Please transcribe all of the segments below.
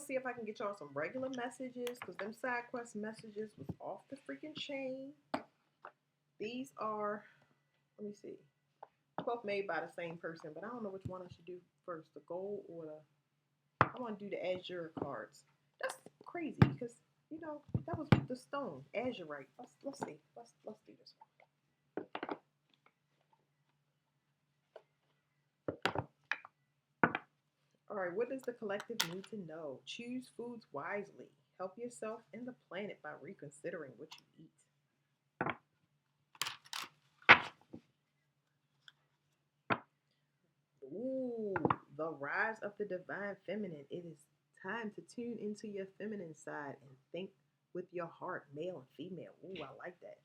see if I can get y'all some regular messages because them side quest messages was off the freaking chain. These are, let me see, both made by the same person, but I don't know which one I should do first, the gold or I want to do the azure cards. That's crazy because that was the stone azurite. Let's see. Let's do this one. All right, what does the collective need to know? Choose foods wisely. Help yourself and the planet by reconsidering what you eat. Ooh, the rise of the divine feminine. It is time to tune into your feminine side and think with your heart, male and female. Ooh, I like that.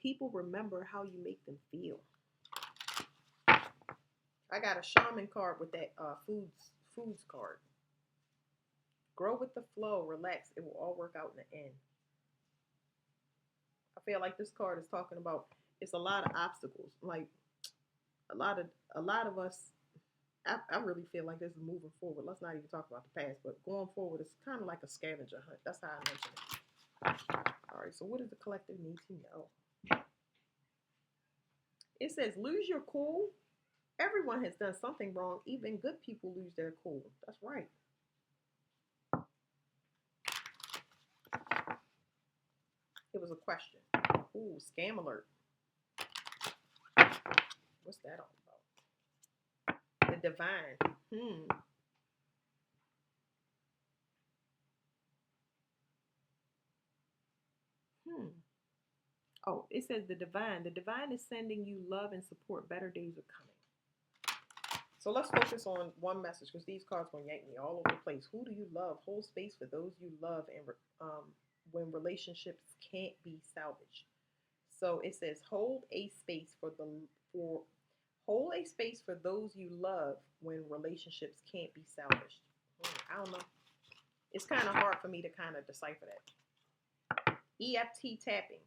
People remember how you make them feel. I got a shaman card with that foods card. Grow with the flow, relax. It will all work out in the end. I feel like this card is talking about it's a lot of obstacles. Like a lot of us I really feel like this is moving forward. Let's not even talk about the past, but going forward, it's kind of like a scavenger hunt. That's how I mention it. All right, so what does the collective need to know? It says, lose your cool. Everyone has done something wrong. Even good people lose their cool. That's right. It was a question. Ooh, scam alert. What's that all about? The divine. Hmm. Oh, it says the divine. The divine is sending you love and support. Better days are coming. So let's focus on one message because these cards gonna yank me all over the place. Who do you love? Hold space for those you love, and when relationships can't be salvaged. So it says hold a space for hold a space for those you love when relationships can't be salvaged. I don't know. It's kind of hard for me to kind of decipher that. EFT tapping.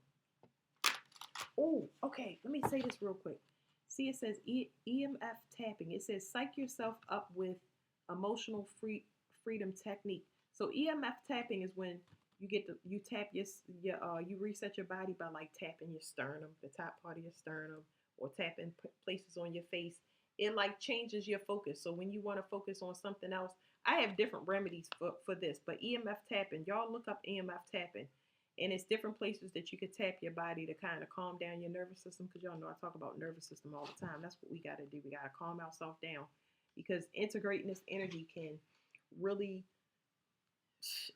Oh, okay. Let me say this real quick. See, it says EMF tapping. It says psych yourself up with emotional freedom technique. So EMF tapping is when you tap you reset your body by like tapping your sternum, the top part of your sternum, or tapping places on your face. It like changes your focus. So when you want to focus on something else, I have different remedies for this. But EMF tapping, y'all look up EMF tapping. And it's different places that you could tap your body to kind of calm down your nervous system. Because y'all know I talk about nervous system all the time. That's what we got to do. We got to calm ourselves down. Because integrating this energy can really,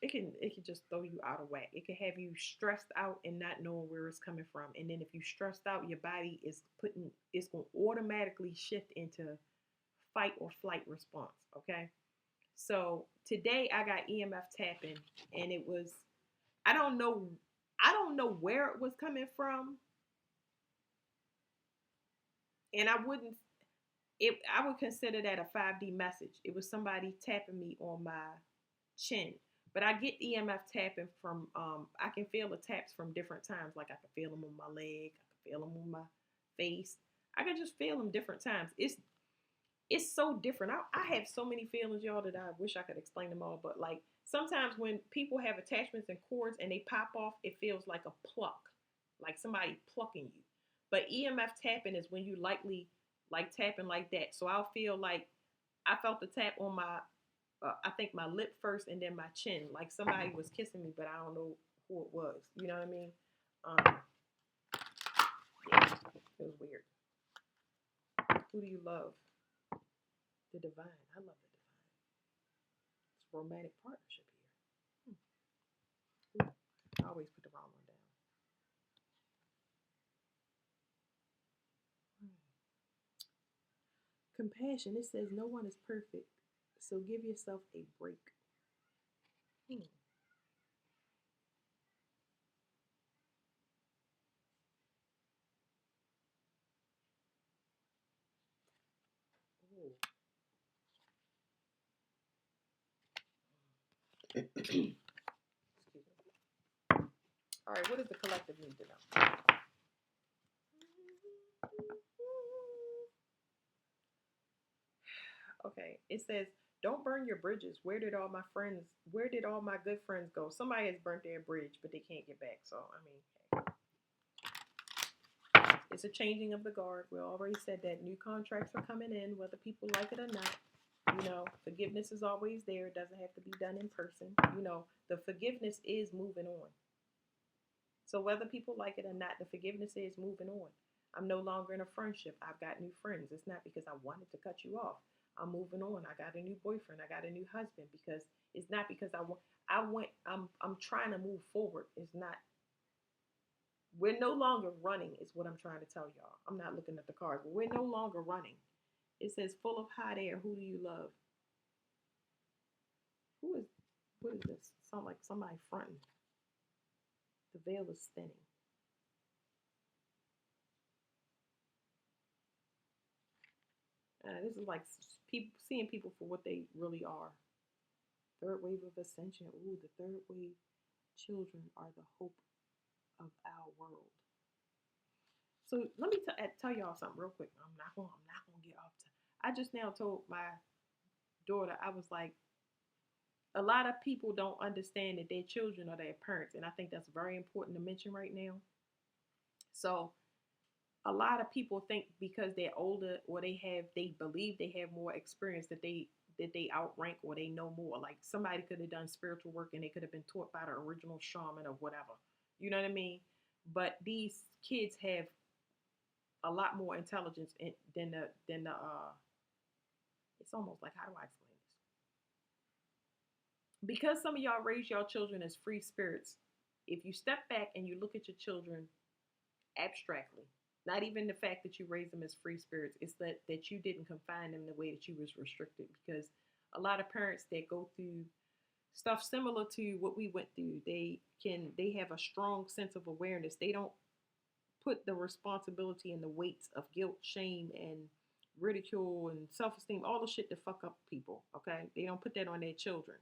it can just throw you out of whack. It can have you stressed out and not knowing where it's coming from. And then if you're stressed out, your body it's going to automatically shift into fight or flight response. Okay. So today I got EMF tapping and it was, I don't know where it was coming from. And I would consider that a 5D message. It was somebody tapping me on my chin. But I get EMF tapping from I can feel the taps from different times. Like I can feel them on my leg, I can feel them on my face. I can just feel them different times. It's so different. I have so many feelings, y'all, that I wish I could explain them all. But like sometimes when people have attachments and cords and they pop off, it feels like a pluck, like somebody plucking you. But EMF tapping is when you lightly like tapping like that. So I'll feel like I felt the tap on my, I think my lip first and then my chin, like somebody was kissing me, but I don't know who it was. You know what I mean? Yeah, it was weird. Who do you love? The divine. I love the divine. It's a romantic partnership here. I always put the wrong one down. Compassion. It says no one is perfect, so give yourself a break. Hmm. Excuse me. All right, what does the collective need to know? Okay, it says Don't burn your bridges. Where did all my good friends go? Somebody has burnt their bridge, but they can't get back. So, I mean, hey, it's a changing of the guard. We already said that new contracts are coming in, whether people like it or not. Forgiveness is always there. It doesn't have to be done in person. The forgiveness is moving on. So whether people like it or not, the forgiveness is moving on. I'm no longer in a friendship. I've got new friends. It's not because I wanted to cut you off. I'm moving on. I got a new boyfriend. I got a new husband because it's not because I want. I went. I'm trying to move forward. It's not. We're no longer running. Is what I'm trying to tell y'all. I'm not looking at the cards, but we're no longer running. It says full of hot air. Who do you love? Who is? What is this? Sound like somebody fronting. The veil is thinning. This is like people seeing people for what they really are. Third wave of ascension. Ooh, the third wave children are the hope of our world. So let me tell y'all something real quick. I'm not gonna get off. I just now told my daughter, I was like, a lot of people don't understand that their children are their parents, and I think that's very important to mention right now. So a lot of people think because they're older or they believe they have more experience that they outrank or they know more. Like somebody could have done spiritual work and they could have been taught by the original shaman or whatever. You know what I mean? But these kids have a lot more intelligence than the. It's almost like, how do I explain this? Because some of y'all raise y'all children as free spirits. If you step back and you look at your children abstractly, not even the fact that you raise them as free spirits, it's that you didn't confine them the way that you was restricted. Because a lot of parents that go through stuff similar to what we went through, they have a strong sense of awareness. They don't put the responsibility and the weights of guilt, shame, and ridicule and self-esteem, all the shit that fuck up people. Okay, they don't put that on their children.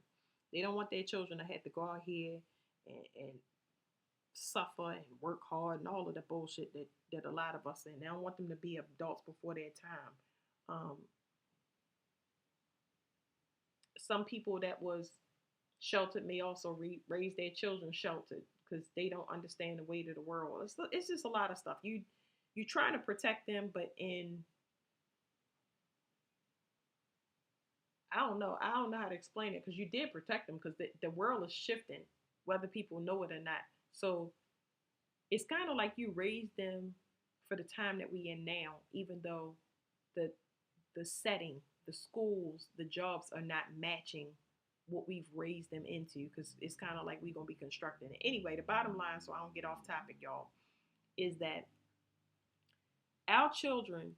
They don't want their children to have to go out here and suffer and work hard and all of the bullshit that a lot of us in. They don't want them to be adults before their time. Um, some people that was sheltered may also raise their children sheltered because they don't understand the weight of the world. It's just a lot of stuff. You trying to protect them, but in I don't know how to explain it because you did protect them because the world is shifting, whether people know it or not. So it's kind of like you raised them for the time that we in now, even though the the setting, the schools, the jobs are not matching what we've raised them into because it's kind of like we're gonna be constructing it. Anyway, the bottom line, so I don't get off topic, y'all, is that our children,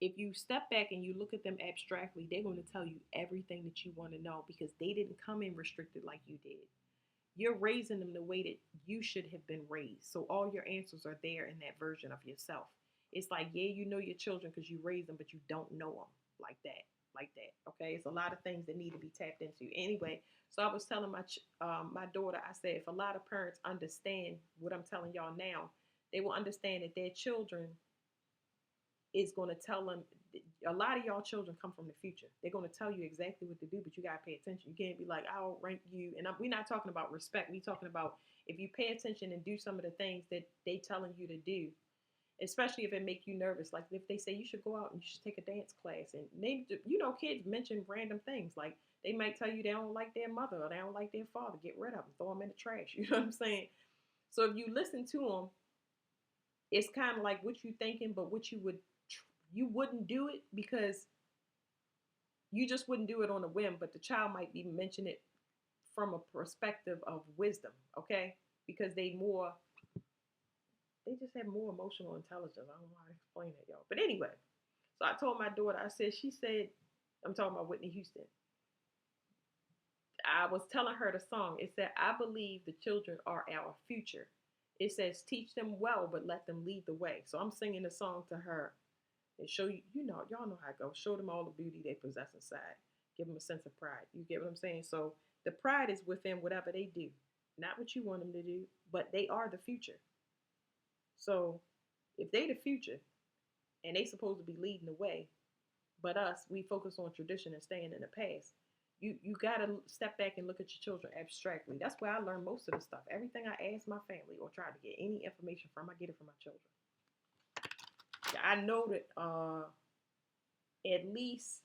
if you step back and you look at them abstractly, they're going to tell you everything that you want to know because they didn't come in restricted like you did. You're raising them the way that you should have been raised. So all your answers are there in that version of yourself. It's like, yeah, you know your children because you raised them, but you don't know them like that. Like that. Okay. It's a lot of things that need to be tapped into. Anyway, so I was telling my daughter, I said, if a lot of parents understand what I'm telling y'all now, they will understand that their children is going to tell them. A lot of y'all children come from the future. They're going to tell you exactly what to do, but you got to pay attention. You can't be like, I'll rank you. And we're not talking about respect. We're talking about if you pay attention and do some of the things that they telling you to do, especially if it make you nervous. Like if they say you should go out and you should take a dance class, and kids mention random things like they might tell you they don't like their mother or they don't like their father. Get rid of them, throw them in the trash. You know what I'm saying? So if you listen to them, it's kind of like what you thinking, but what you wouldn't do it because you just wouldn't do it on a whim. But the child might be mentioning it from a perspective of wisdom, okay? Because they just have more emotional intelligence. I don't know how to explain it, y'all. But anyway, so I told my daughter, she said, I'm talking about Whitney Houston. I was telling her the song. It said, I believe the children are our future. It says, teach them well, but let them lead the way. So I'm singing the song to her and show you, y'all know how it goes. Show them all the beauty they possess inside. Give them a sense of pride. You get what I'm saying? So the pride is within whatever they do, not what you want them to do, but they are the future. So if they the future and they supposed to be leading the way, But us, we focus on tradition and staying in the past. You gotta step back and look at your children abstractly. That's where I learned most of the stuff. Everything I ask my family or try to get any information from, I get it from my children. Yeah, I know that at least,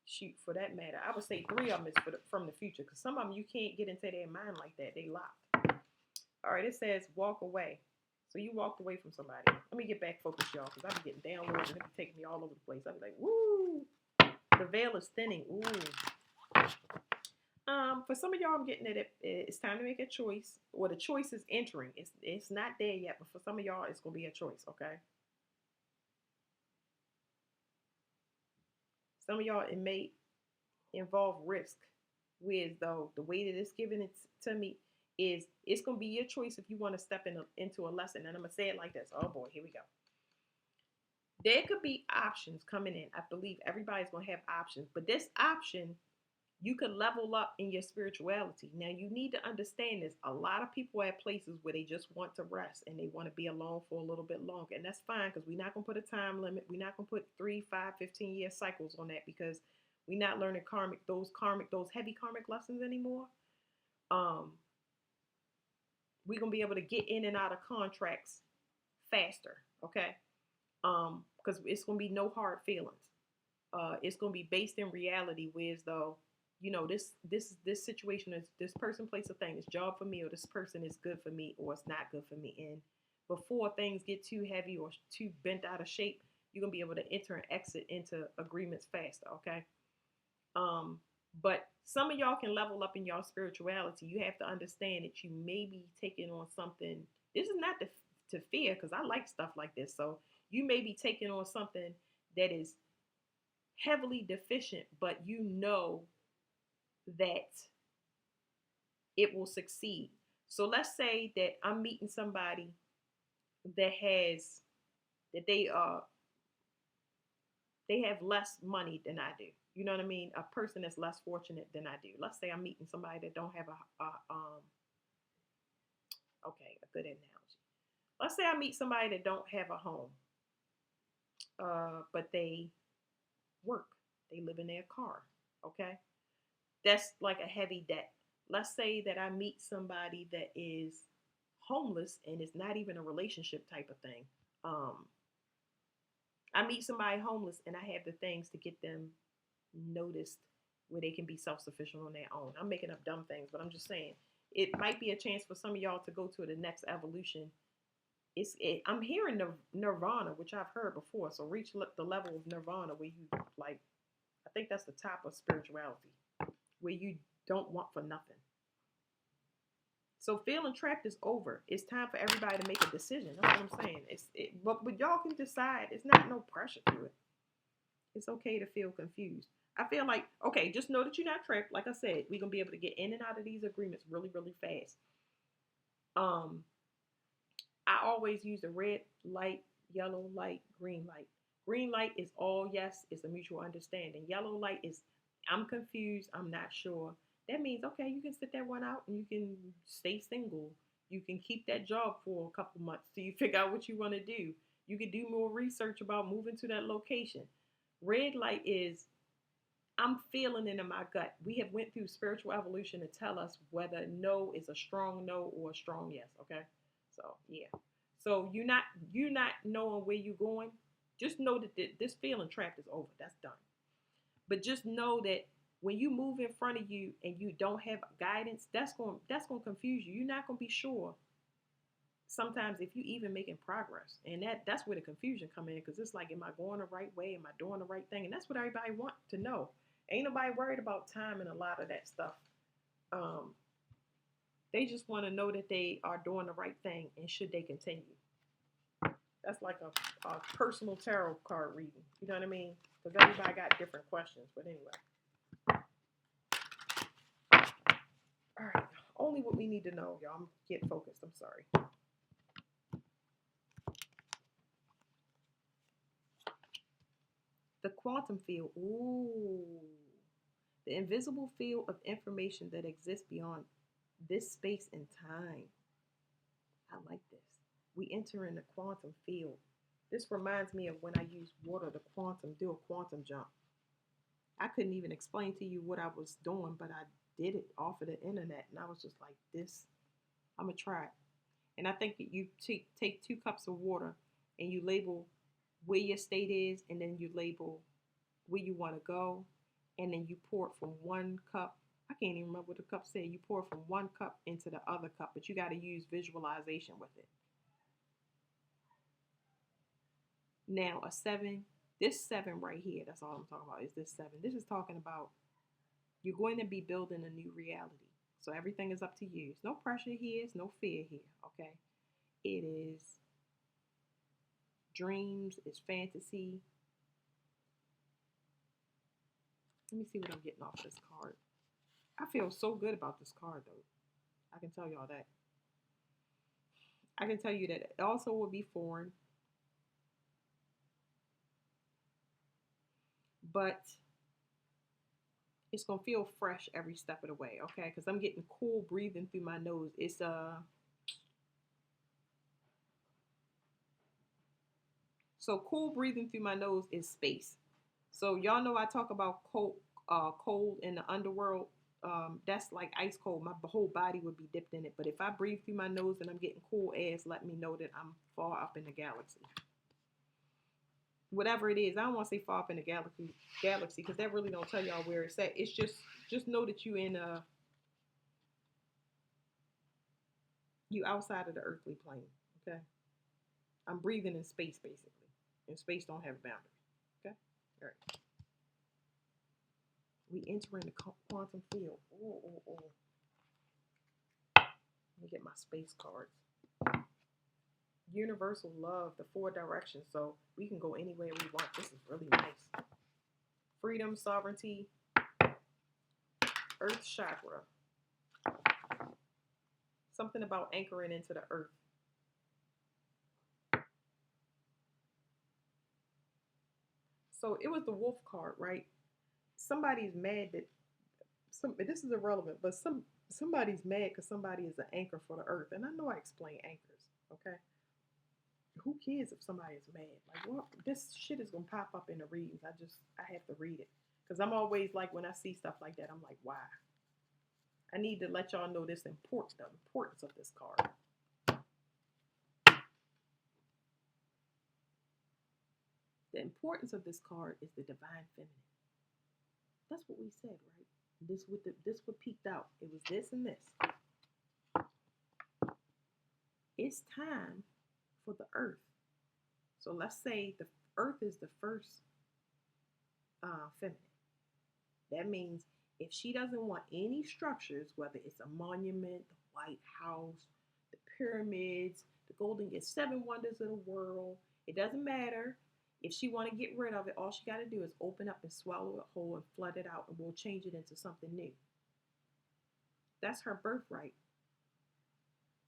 shoot, for that matter, I would say three of them is from the future, because some of them you can't get into their mind like that. They locked. All right, it says walk away. So you walked away from somebody. Let me get back focused, y'all, because I'm getting downloads and it be taking me all over the place. I'll be like, woo, the veil is thinning. Ooh. For some of y'all, I'm getting it. It's time to make a choice. Well, the choice is entering. It's not there yet, but for some of y'all, it's gonna be a choice. Okay. Some of y'all, it may involve risk. With though the way that it's given it to me is it's gonna be your choice if you want to step into a lesson. And I'm gonna say it like this. Oh boy, here we go. There could be options coming in. I believe everybody's gonna have options, but this option, you could level up in your spirituality. Now you need to understand this. A lot of people at places where they just want to rest and they want to be alone for a little bit longer. And that's fine, because we're not gonna put a time limit. We're not gonna put 3, 5, 15-year cycles on that, because we're not learning those heavy karmic lessons anymore. We're gonna be able to get in and out of contracts faster, okay? Because it's gonna be no hard feelings. It's gonna be based in reality, whereas though, this situation is this person, place, a thing, this job for me, or this person is good for me, or it's not good for me. And before things get too heavy or too bent out of shape, you're gonna be able to enter and exit into agreements faster, okay? But some of y'all can level up in y'all spirituality. You have to understand that you may be taking on something. This is not to fear, because I like stuff like this. So you may be taking on something that is heavily deficient, but you know that it will succeed. So let's say that I'm meeting somebody that has that they have less money than I do. You know what I mean? A person that's less fortunate than I do. Let's say I'm meeting somebody that don't have a good analogy. Let's say I meet somebody that don't have a home, but they work. They live in their car. Okay, that's like a heavy debt. Let's say that I meet somebody that is homeless and it's not even a relationship type of thing. I meet somebody homeless and I have the things to get them noticed where they can be self-sufficient on their own. I'm making up dumb things, but I'm just saying it might be a chance for some of y'all to go to the next evolution. I'm hearing nirvana, which I've heard before. So reach the level of nirvana where you like, I think that's the top of spirituality, where you don't want for nothing. So feeling trapped is over. It's time for everybody to make a decision. That's what I'm saying. But y'all can decide. It's not no pressure to it. It's okay to feel confused. I feel like, okay, just know that you're not trapped. Like I said, we're gonna be able to get in and out of these agreements really, really fast. I always use the red light, yellow light, green light. Green light is all yes, it's a mutual understanding. Yellow light is I'm confused, I'm not sure. That means, okay, you can sit that one out and you can stay single. You can keep that job for a couple months till you figure out what you want to do. You can do more research about moving to that location. Red light is I'm feeling it in my gut. We have went through spiritual evolution to tell us whether no is a strong no or a strong yes. Okay, so yeah. So you're not knowing where you're going. Just know that this feeling trapped is over. That's done. But just know that when you move in front of you and you don't have guidance, that's going to confuse you. You're not going to be sure sometimes if you even making progress, and that's where the confusion come in, because it's like, am I going the right way, am I doing the right thing? And that's what everybody want to know. Ain't nobody worried about time and a lot of that stuff. They just want to know that they are doing the right thing, and should they continue. That's like a personal tarot card reading, you know what I mean? Because everybody got different questions. But anyway, all right, only what we need to know, y'all. I'm getting focused, I'm sorry. The quantum field. Ooh. The invisible field of information that exists beyond this space and time. I like this. We enter in the quantum field. This reminds me of when I used water to do a quantum jump. I couldn't even explain to you what I was doing, but I did it off of the internet, and I was just like, this, I'm gonna try it. And I think that you take 2 cups of water and you label where your state is, and then you label where you want to go, and then you pour it from 1 cup. I can't even remember what the cup said. You pour it from 1 cup into the other cup, but you got to use visualization with it. Now, a 7, this 7 right here, that's all I'm talking about, is this 7. This is talking about you're going to be building a new reality. So everything is up to you. There's no pressure here, there's no fear here, okay? It is dreams, it's fantasy. Let me see what I'm getting off this card. I feel so good about this card, though. I can tell y'all that. I can tell you that it also will be foreign, but it's gonna feel fresh every step of the way, okay? Because I'm getting cool breathing through my nose. It's so cool breathing through my nose is space. So y'all know I talk about cold in the underworld. That's like ice cold. My whole body would be dipped in it. But if I breathe through my nose and I'm getting cool air, let me know that I'm far up in the galaxy. Whatever it is, I don't want to say far up in the galaxy, because that really don't tell y'all where it's at. It's just know that you outside of the earthly plane. Okay, I'm breathing in space basically, and space don't have boundaries. Okay, all right. We enter in the quantum field. Oh, oh, oh. Let me get my space cards. Universal love, the 4 directions. So we can go anywhere we want. This is really nice. Freedom, sovereignty, earth chakra. Something about anchoring into the earth. So it was the wolf card, right? Somebody's mad that this is irrelevant, but somebody's mad because somebody is an anchor for the earth. And I know I explain anchors, okay? Who cares if somebody is mad? Like, what? This shit is gonna pop up in the readings. I have to read it because I'm always like, when I see stuff like that, I'm like, why? I need to let y'all know the importance of this card. The importance of this card is the divine feminine. That's what we said, right? This what peaked out. It was this and this. It's time for the earth. So let's say the earth is the first feminine. That means if she doesn't want any structures, whether it's a monument, the White House, the pyramids, the Golden Gate, 7 wonders of the world, it doesn't matter. If she want to get rid of it, all she got to do is open up and swallow it whole and flood it out, and we'll change it into something new. That's her birthright.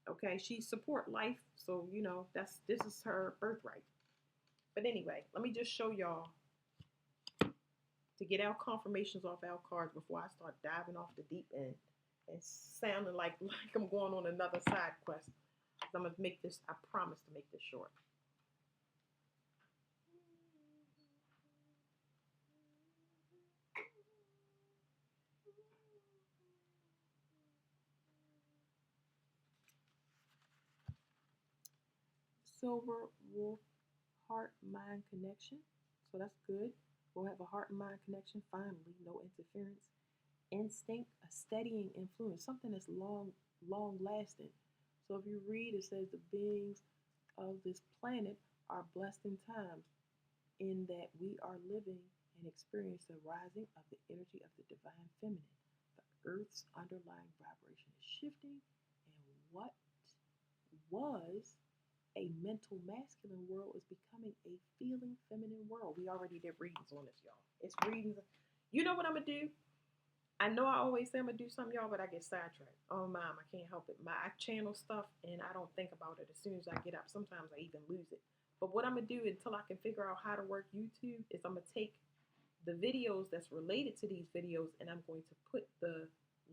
Okay, she support life, so this is her birthright. But anyway, let me just show y'all to get our confirmations off our cards before I start diving off the deep end and sounding like I'm going on another side quest. I'm gonna make this. I promise to make this short. Silver wolf, heart mind connection. So that's good. We'll have a heart and mind connection finally. No interference. Instinct, a steadying influence, something that's long lasting. So if you read, it says the beings of this planet are blessed in times, in that we are living and experience the rising of the energy of the divine feminine. The earth's underlying vibration is shifting, and what was a mental masculine world is becoming a feeling feminine world. We already did readings on this, y'all. It's readings. You know what I'm gonna do? I know I always say I'm gonna do something, y'all, but I get sidetracked. Oh, mom, I can't help it. I channel stuff and I don't think about it as soon as I get up. Sometimes I even lose it. But what I'm gonna do until I can figure out how to work YouTube is I'm gonna take the videos that's related to these videos and I'm going to put the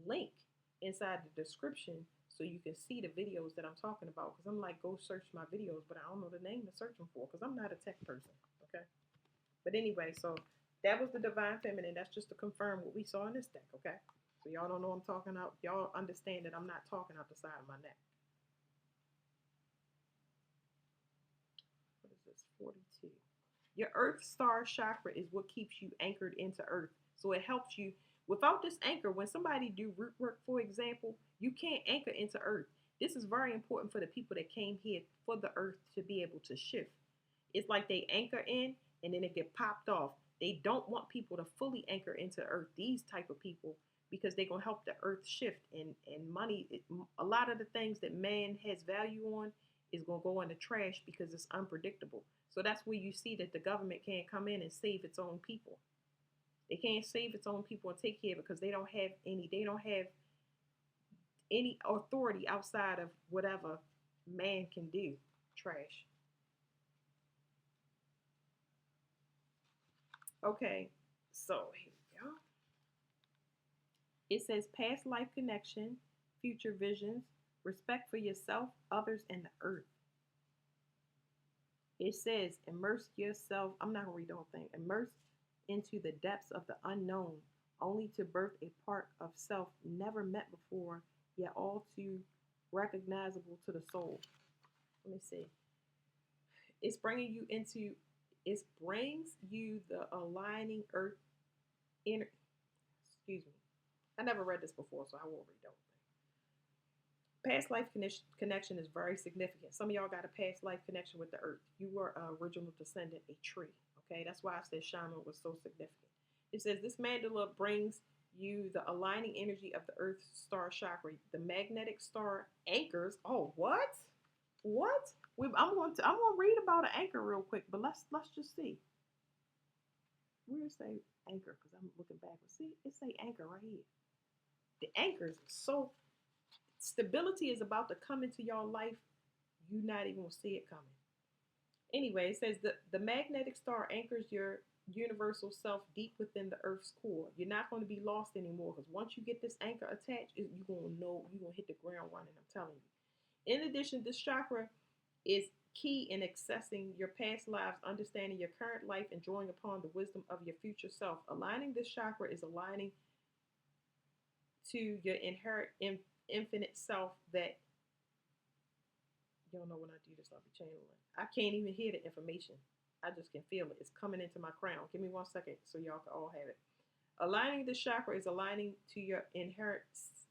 link inside the description so you can see the videos that I'm talking about. Because I'm like, go search my videos, but I don't know the name to search them for because I'm not a tech person. Okay. But anyway, so that was the divine feminine. That's just to confirm what we saw in this deck. Okay. So y'all don't know I'm talking out. Y'all understand that I'm not talking out the side of my neck. What is this? 42. Your earth star chakra is what keeps you anchored into earth. So it helps you. Without this anchor, when somebody do root work, for example, you can't anchor into earth. This is very important for the people that came here for the earth to be able to shift. It's like they anchor in and then it get popped off. They don't want people to fully anchor into earth, these type of people, because they're gonna help the earth shift and money. A lot of the things that man has value on is gonna go in the trash because it's unpredictable. So that's where you see that the government can't come in and save its own people. They can't save its own people and take care of it because they don't have any authority outside of whatever man can do. Trash. Okay, so here we go. It says past life connection, future visions, respect for yourself, others, and the earth. It says immerse yourself. I'm not gonna read the whole thing. Immerse into the depths of the unknown, only to birth a part of self never met before, yet all too recognizable to the soul. Let me see. It's bringing you into. It brings you the aligning earth inner. Excuse me. I never read this before, so I won't read the whole thing. Past life connection is very significant. Some of y'all got a past life connection with the earth. You were an original descendant, a tree. Okay, that's why I said shaman was so significant. It says this mandala brings you the aligning energy of the earth star chakra. The magnetic star anchors. Oh, what? What? I'm going to read about an anchor real quick, but let's just see. Where it say anchor? Because I'm looking backwards. See, it say anchor right here. The anchors so stability is about to come into your life. You not even gonna see it coming. Anyway, it says the magnetic star anchors your universal self deep within the earth's core. You're not going to be lost anymore because once you get this anchor attached, you're going to know you're going to hit the ground running. I'm telling you. In addition, this chakra is key in accessing your past lives, understanding your current life, and drawing upon the wisdom of your future self. Aligning this chakra is aligning to your inherent infinite self that you don't know when I do this, I'll be channeling. I can't even hear the information. I just can feel it. It's coming into my crown. Give me 1 second so y'all can all have it. Aligning the chakra is aligning to your inherent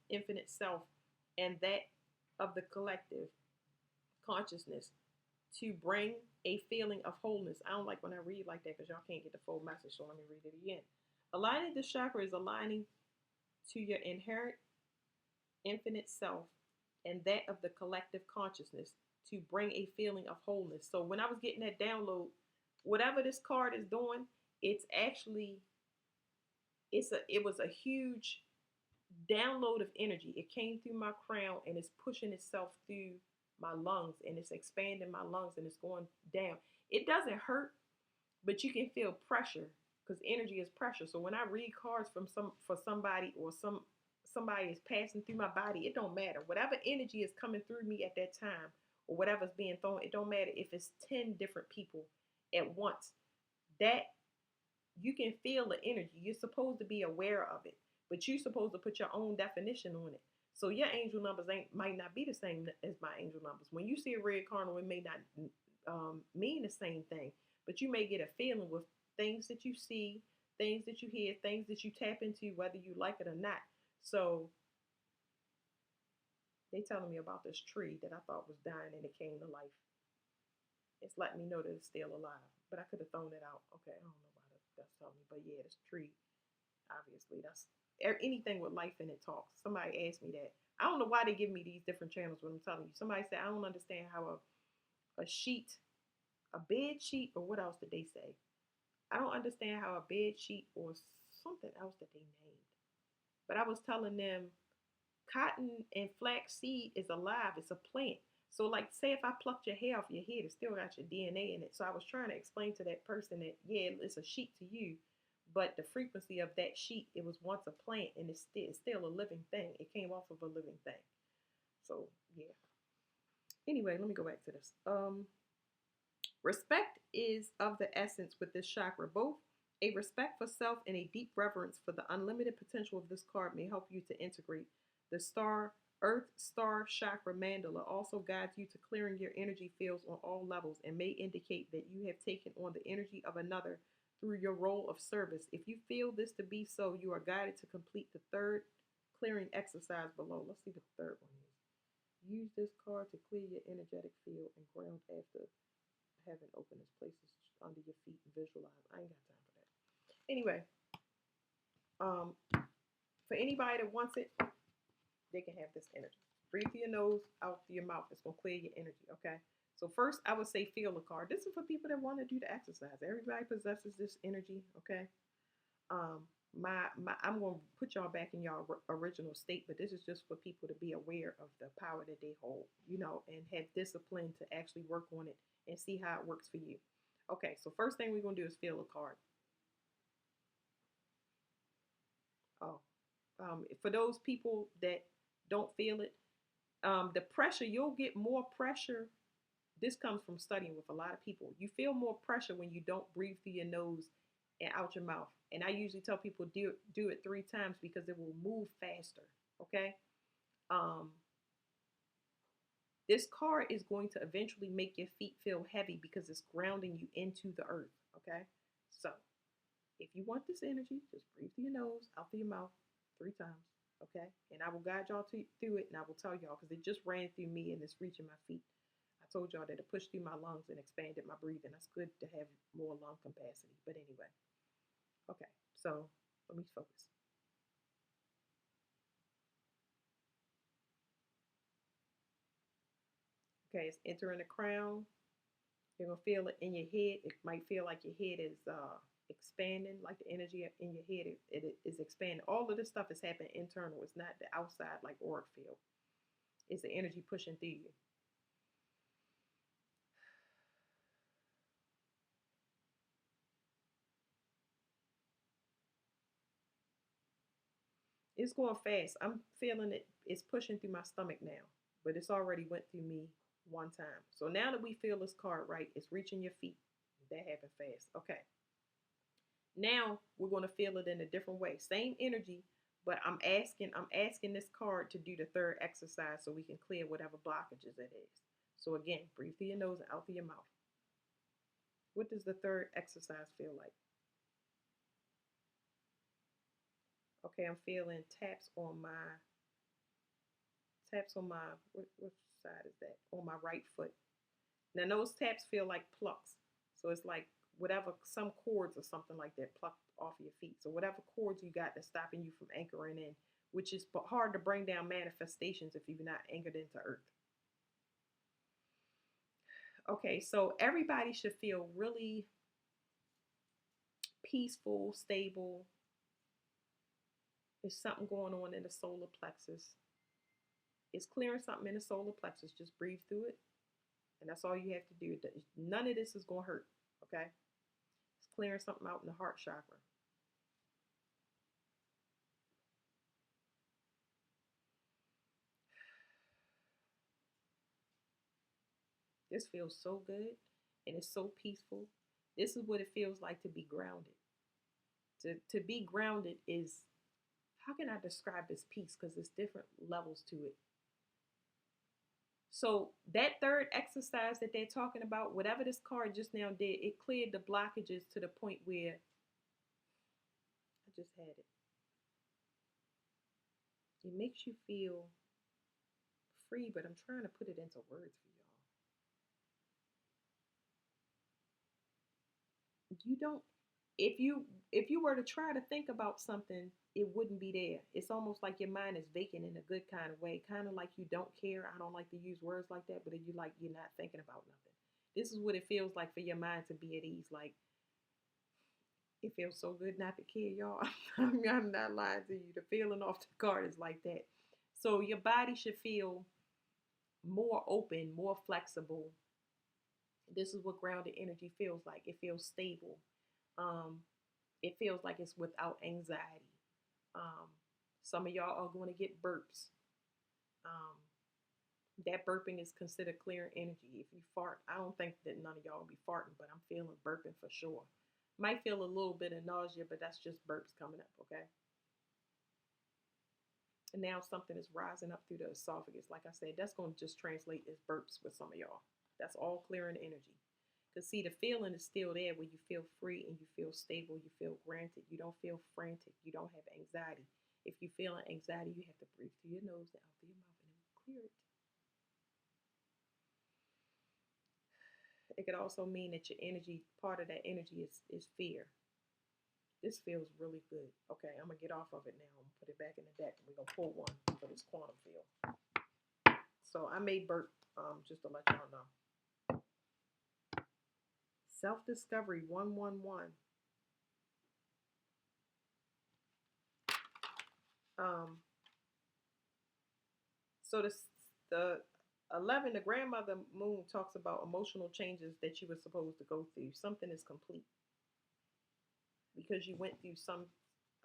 infinite self and that of the collective consciousness to bring a feeling of wholeness. I don't like when I read like that because y'all can't get the full message, so let me read it again. Aligning the chakra is aligning to your inherent infinite self and that of the collective consciousness to bring a feeling of wholeness. So when I was getting that download, whatever this card is doing, it's actually it was a huge download of energy. It came through my crown and it's pushing itself through my lungs and it's expanding my lungs and it's going down. It doesn't hurt, but you can feel pressure because energy is pressure. So when I read cards from somebody or somebody is passing through my body, it don't matter. Whatever energy is coming through me at that time or whatever's being thrown, it don't matter if it's 10 different people at once. That you can feel the energy. You're supposed to be aware of it, but you're supposed to put your own definition on it. So your angel numbers might not be the same as my angel numbers. When you see a red cardinal, it may not mean the same thing, but you may get a feeling with things that you see, things that you hear, things that you tap into, whether you like it or not. So they telling me about this tree that I thought was dying and it came to life. It's letting me know that it's still alive, but I could have thrown it out. Okay, I don't know why that's telling me, but yeah, this tree, obviously, that's anything with life in it talks. Somebody asked me that. I don't know why they give me these different channels when I'm telling you. Somebody said, I don't understand how a sheet, a bed sheet, or what else did they say? I don't understand how a bed sheet or something else that they named. But I was telling them cotton and flax seed is alive. It's a plant. So, like, say if I plucked your hair off your head, it still got your DNA in it. So I was trying to explain to that person that, yeah, it's a sheet to you, but the frequency of that sheet, it was once a plant and it's still a living thing. It came off of a living thing. So yeah. Anyway, let me go back to this. Respect is of the essence with this chakra. Both a respect for self and a deep reverence for the unlimited potential of this card may help you to integrate the star Earth Star Chakra Mandala also guides you to clearing your energy fields on all levels and may indicate that you have taken on the energy of another through your role of service. If you feel this to be so, you are guided to complete the third clearing exercise below. Let's see what the third one is. Use this card to clear your energetic field and ground after having open its places under your feet and visualize. I ain't got time for that. Anyway, um, for anybody that wants it, they can have this energy. Breathe through your nose, out through your mouth. It's gonna clear your energy, okay? So first, I would say feel the card. This is for people that want to do the exercise. Everybody possesses this energy, okay? I'm gonna put y'all back in y'all original state, but this is just for people to be aware of the power that they hold, and have discipline to actually work on it and see how it works for you. Okay, so first thing we're gonna do is feel the card. Oh, for those people that don't feel it, the pressure, you'll get more pressure. This comes from studying with a lot of people. You feel more pressure when you don't breathe through your nose and out your mouth. And I usually tell people do it 3 times because it will move faster. Okay. Um, this card is going to eventually make your feet feel heavy because it's grounding you into the earth. Okay. So if you want this energy, just breathe through your nose, out through your mouth 3 times. Okay. And I will guide y'all through it and I will tell y'all because it just ran through me and it's reaching my feet. I told y'all that it pushed through my lungs and expanded my breathing. That's good to have more lung capacity. But anyway, okay, so let me focus. Okay, it's entering the crown. You're gonna feel it in your head. It might feel like your head is expanding, like the energy in your head it is expanding. All of this stuff is happening internal. It's not the outside like auric field. It's the energy pushing through you. It's going fast. I'm feeling it. It's pushing through my stomach now, but it's already went through me one time. So now that we feel this card right, it's reaching your feet. That happened fast. Okay. Now we're going to feel it in a different way. Same energy, but I'm asking this card to do the third exercise so we can clear whatever blockages it is. So again, breathe through your nose and out through your mouth. What does the third exercise feel like? Okay, I'm feeling taps on my what side is that? On my right foot. Now those taps feel like plucks. So it's like whatever some cords or something like that plucked off your feet. So whatever cords you got that's stopping you from anchoring in, which is hard to bring down manifestations if you're not anchored into earth. Okay, so everybody should feel really peaceful, stable. There's something going on in the solar plexus. It's clearing something in the solar plexus. Just breathe through it. And that's all you have to do. None of this is going to hurt. Okay? It's clearing something out in the heart chakra. This feels so good and it's so peaceful. This is what it feels like to be grounded. To be grounded is, how can I describe this peace? Because there's different levels to it. So that third exercise that they're talking about, whatever this card just now did, it cleared the blockages to the point where I just had it. It makes you feel free, but I'm trying to put it into words for y'all. You don't if you were to try to think about something, it wouldn't be there. It's almost like your mind is vacant in a good kind of way, kind of like you don't care. I don't like to use words like that, but you like you're not thinking about nothing. This is what it feels like for your mind to be at ease. Like it feels so good not to care, y'all. I'm not lying to you. The feeling off the card is like that. So your body should feel more open, more flexible. This is what grounded energy feels like. It feels stable. Um, it feels like it's without anxiety. Um, some of y'all are going to get burps. Um, That burping is considered clearing energy. If you fart, I don't think that none of y'all be farting, but I'm feeling burping for sure. Might feel a little bit of nausea, but that's just burps coming up, okay? And now something is rising up through the esophagus. Like I said, that's going to just translate as burps with some of y'all. That's all clearing energy. Because, see, the feeling is still there where you feel free and you feel stable, you feel granted, you don't feel frantic, you don't have anxiety. If you feel anxiety, you have to breathe through your nose and out through your mouth and it will clear it. It could also mean that your energy, part of that energy is fear. This feels really good. Okay, I'm gonna get off of it now. I'm gonna put it back in the deck and we're gonna pull one for this quantum field. So I made burp just to let y'all know. Self-discovery 111. Um, so the 11, the grandmother moon talks about emotional changes that you were supposed to go through. Something is complete because you went through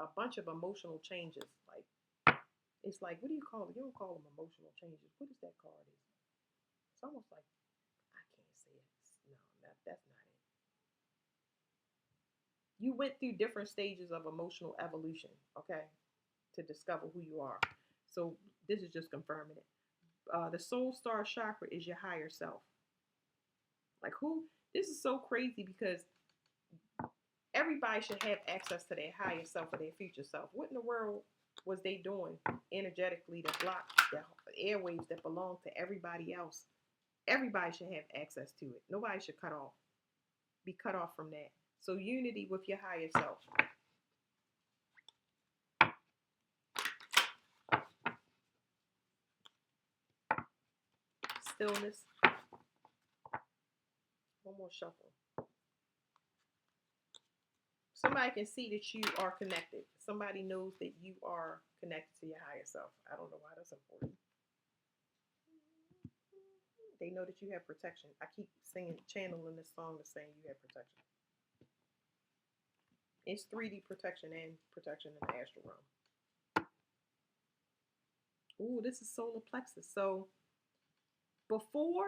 a bunch of emotional changes. Like it's like, what do you call it? You don't call them emotional changes. What is that card? It's almost like I can't say it. No, that's not it. You went through different stages of emotional evolution, okay, to discover who you are. So this is just confirming it. The soul star chakra is your higher self. Like who? This is so crazy because everybody should have access to their higher self or their future self. What in the world was they doing energetically to block the airwaves that belong to everybody else? Everybody should have access to it. Nobody should be cut off from that. So unity with your higher self. Stillness. One more shuffle. Somebody can see that you are connected. Somebody knows that you are connected to your higher self. I don't know why that's important. They know that you have protection. I keep singing, channeling this song that's saying you have protection. It's 3D protection and protection in the astral realm. Ooh, this is solar plexus. So before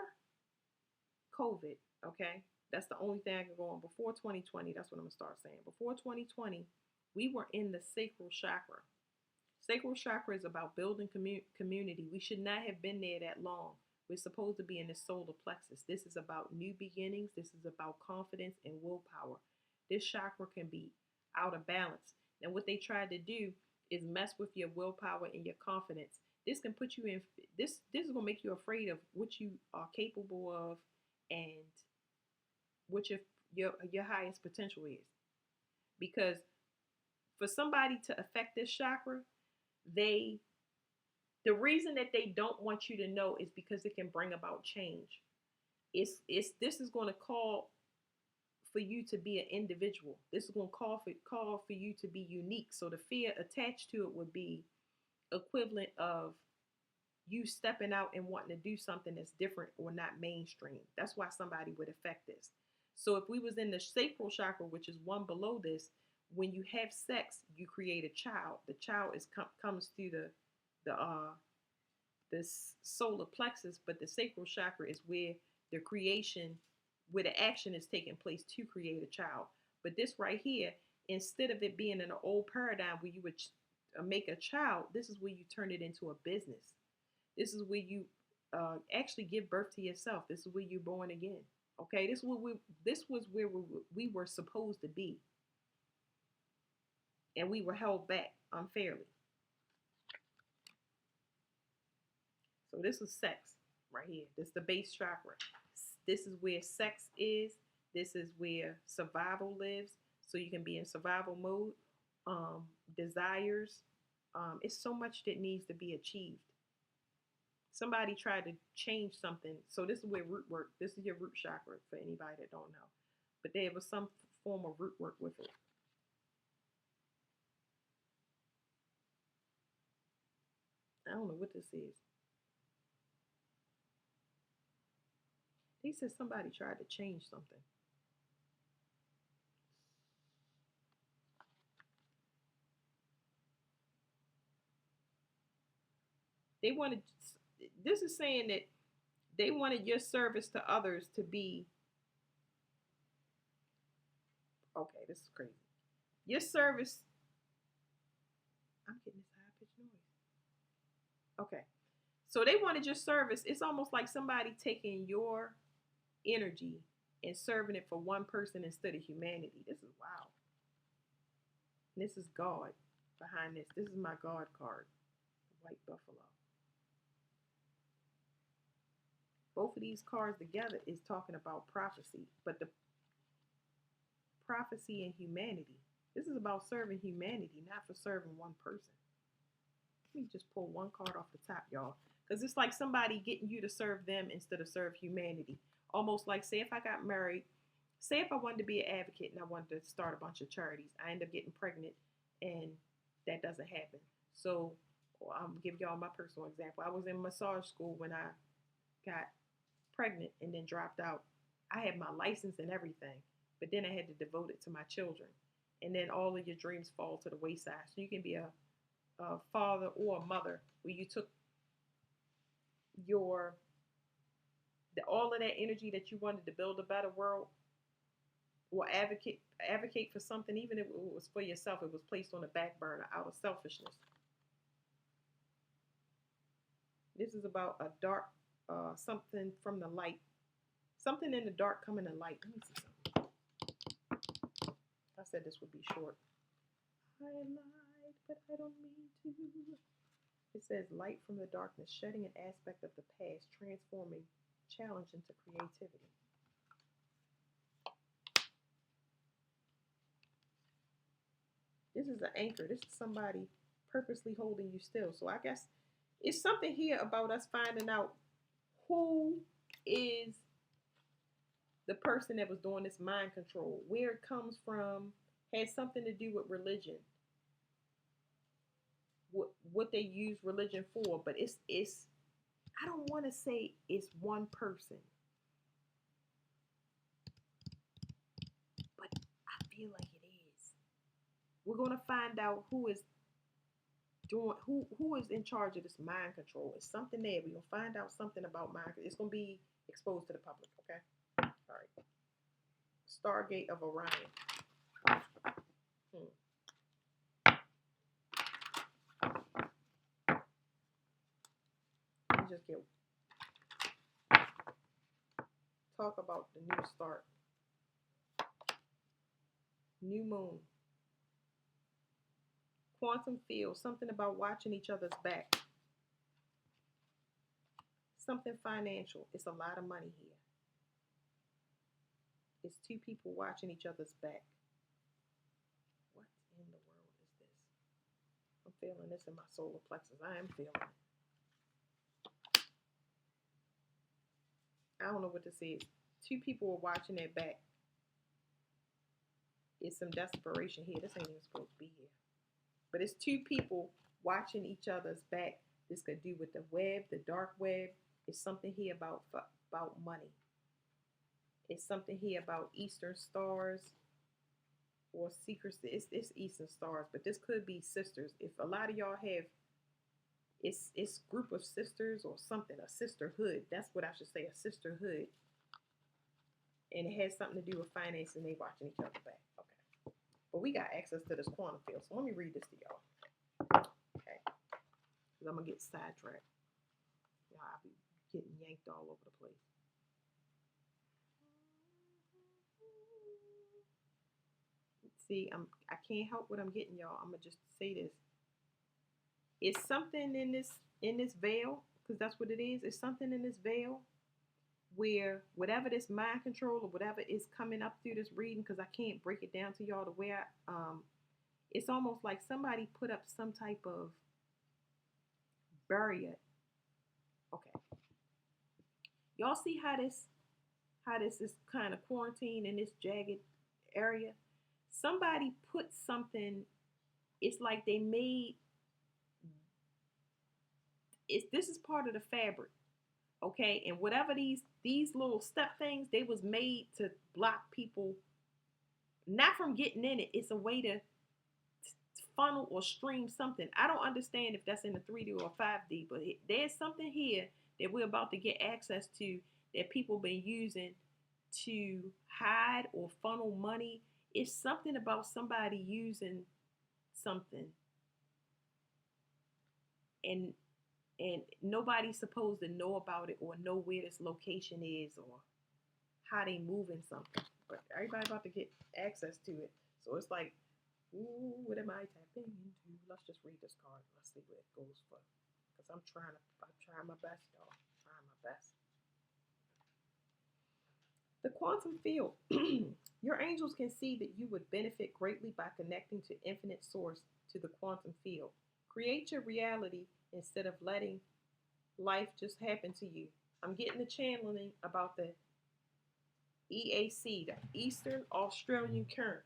COVID, okay, that's the only thing I can go on. Before 2020, that's what I'm gonna start saying. Before 2020, we were in the sacral chakra. Sacral chakra is about building community. We should not have been there that long. We're supposed to be in the solar plexus. This is about new beginnings. This is about confidence and willpower. This chakra can be out of balance. And what they tried to do is mess with your willpower and your confidence. This can put you in this is gonna make you afraid of what you are capable of and what your highest potential is. Because for somebody to affect this chakra, they the reason that they don't want you to know is because it can bring about change. It's this is going to call for you to be an individual. This is going to call for you to be unique. So the fear attached to it would be equivalent of you stepping out and wanting to do something that's different or not mainstream. That's why somebody would affect this. So if we was in the sacral chakra, which is one below this, when you have sex, you create a child. The child comes through the this solar plexus, but the sacral chakra is where the creation, where the action is taking place to create a child. But this right here, instead of it being in an old paradigm where you would make a child, this is where you turn it into a business. This is where you actually give birth to yourself. This is where you're born again. Okay, this was where we were supposed to be, and we were held back unfairly. So this is sex right here. This is the base chakra. This is where sex is. This is where survival lives. So you can be in survival mode. Desires. It's so much that needs to be achieved. Somebody tried to change something. So this is where root work. This is your root chakra for anybody that don't know. But there was some form of root work with it. I don't know what this is. They said somebody tried to change something. They wanted. This is saying that They wanted your service to others to be, okay, this is crazy. Your service, I'm getting this high pitched noise. Okay. So they wanted your service. It's almost like somebody taking your energy and serving it for one person instead of humanity. This is wow. This is God behind this. This is my God card, the White Buffalo. Both of these cards together is talking about prophecy, but the prophecy and humanity. This is about serving humanity, not for serving one person. Let me just pull one card off the top, y'all. Because it's like somebody getting you to serve them instead of serve humanity. Almost like, say, if I got married, say if I wanted to be an advocate and I wanted to start a bunch of charities, I end up getting pregnant and that doesn't happen. So I'll give y'all my personal example. I was in massage school when I got pregnant and then dropped out. I had my license and everything, but then I had to devote it to my children. And then all of your dreams fall to the wayside. So you can be a father or a mother where you took your all of that energy that you wanted to build a better world or advocate for something, even if it was for yourself, it was placed on the back burner out of selfishness. This is about a dark something from the light, something in the dark coming to light. Let me see something. I said this would be short. I lied, but I don't mean to. It says light from the darkness, shedding an aspect of the past, transforming challenge into creativity. This is an anchor. This is somebody purposely holding you still. So I guess it's something here about us finding out who is the person that was doing this mind control, where it comes from, has something to do with religion, what they use religion for. But it's I don't want to say it's one person, but I feel like it is. We're gonna find out who is doing who is in charge of this mind control. It's something there. We're gonna find out something about mind. It's gonna be exposed to the public. Okay. All right. Stargate of Orion. Hmm. Let me just get talk about the new start. New moon. Quantum field. Something about watching each other's back. Something financial. It's a lot of money here. It's two people watching each other's back. What in the world is this? I'm feeling this in my solar plexus. I am feeling it. I don't know what this is. Two people are watching their back. It's some desperation here. This ain't even supposed to be here. But it's two people watching each other's back. This could do with the web, the dark web. It's something here about money. It's something here about Eastern stars or secrets. It's Eastern stars, but this could be sisters. If a lot of y'all have, it's group of sisters or something, a sisterhood. That's what I should say, a sisterhood. And it has something to do with finance, and they watching each other back. Okay. But we got access to this quantum field, so let me read this to y'all. Okay. Because I'm going to get sidetracked. I'll be getting yanked all over the place. See, I can't help what I'm getting, y'all. I'm gonna just say this. It's something in this veil, because that's what it is. It's something in this veil where whatever this mind control or whatever is coming up through this reading, because I can't break it down to y'all the way it's almost like somebody put up some type of barrier. Okay. Y'all see how this is kind of quarantined in this jagged area? Somebody put something, it's like they made this is part of the fabric. Okay, and whatever these little step things, they was made to block people not from getting in it. It's a way to funnel or stream something. I don't understand if that's in the 3D or 5D, but there's something here that we're about to get access to that people been using to hide or funnel money. It's something about somebody using something and nobody's supposed to know about it or know where this location is or how they moving something. But everybody about to get access to it. So it's like, ooh, what am I tapping into? Let's just read this card. Let's see what it goes for. Because I'm trying my best, y'all. Trying my best. The quantum field. Your angels can see that you would benefit greatly by connecting to infinite source to the quantum field. Create your reality instead of letting life just happen to you. I'm getting the channeling about the EAC, the Eastern Australian Current.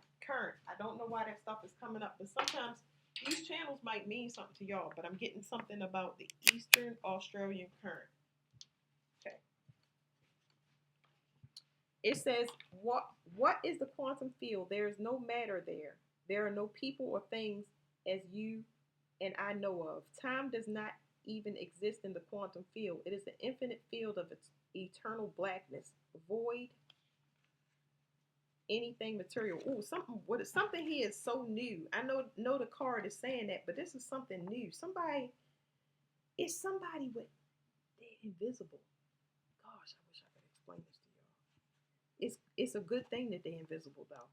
I don't know why that stuff is coming up, but sometimes these channels might mean something to y'all, but I'm getting something about the Eastern Australian Current. Okay. It says, what is the quantum field? There is no matter there. There are no people or things as you and I know of. Time does not even exist in the quantum field. It is the infinite field of its eternal blackness, void anything material. Ooh, something here is so new. I know the card is saying that, but this is something new. It's somebody with they're invisible. Gosh, I wish I could explain this to y'all. It's a good thing that they're invisible though.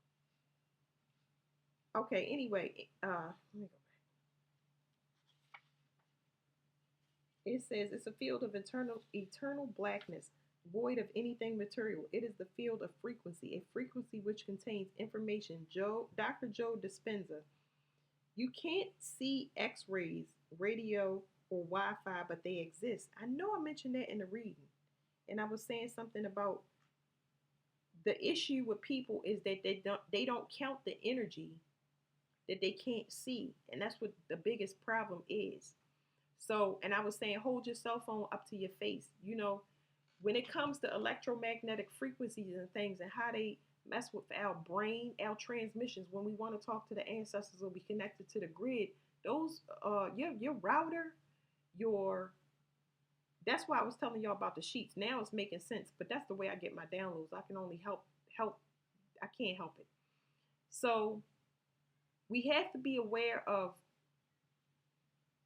Okay, anyway, let me go back. It says it's a field of eternal blackness, void of anything material. It is the field of frequency, a frequency which contains information. Dr. Joe Dispenza. You can't see X-rays, radio, or Wi-Fi, but they exist. I know I mentioned that in the reading, and I was saying something about the issue with people is that they don't count the energy that they can't see, and that's what the biggest problem is. So, and I was saying, hold your cell phone up to your face. When it comes to electromagnetic frequencies and things and how they mess with our brain, our transmissions, when we want to talk to the ancestors or be connected to the grid, those your router, your that's why I was telling y'all about the sheets. Now it's making sense, but that's the way I get my downloads. I can only help I can't help it. So we have to be aware of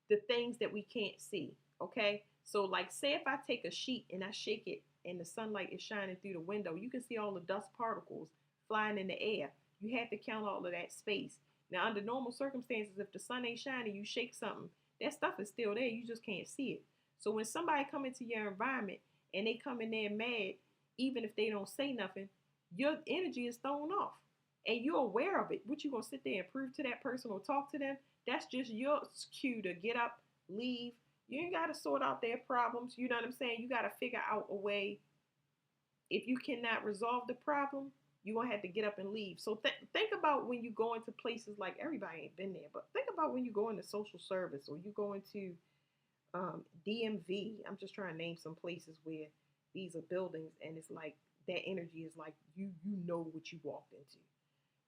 the things that we can't see. Okay. So, like, say if I take a sheet and I shake it and the sunlight is shining through the window, you can see all the dust particles flying in the air. You have to count all of that space. Now, under normal circumstances, if the sun ain't shining, you shake something, that stuff is still there. You just can't see it. So, when somebody come into your environment and they come in there mad, even if they don't say nothing, your energy is thrown off and you're aware of it. What you gonna sit there and prove to that person or talk to them? That's just your cue to get up, leave. You ain't got to sort out their problems. You know what I'm saying? You got to figure out a way. If you cannot resolve the problem, you're going to have to get up and leave. So think about when you go into places like, everybody ain't been there, but think about when you go into social service or you go into DMV. I'm just trying to name some places where these are buildings and it's like that energy is like you know what you walked into.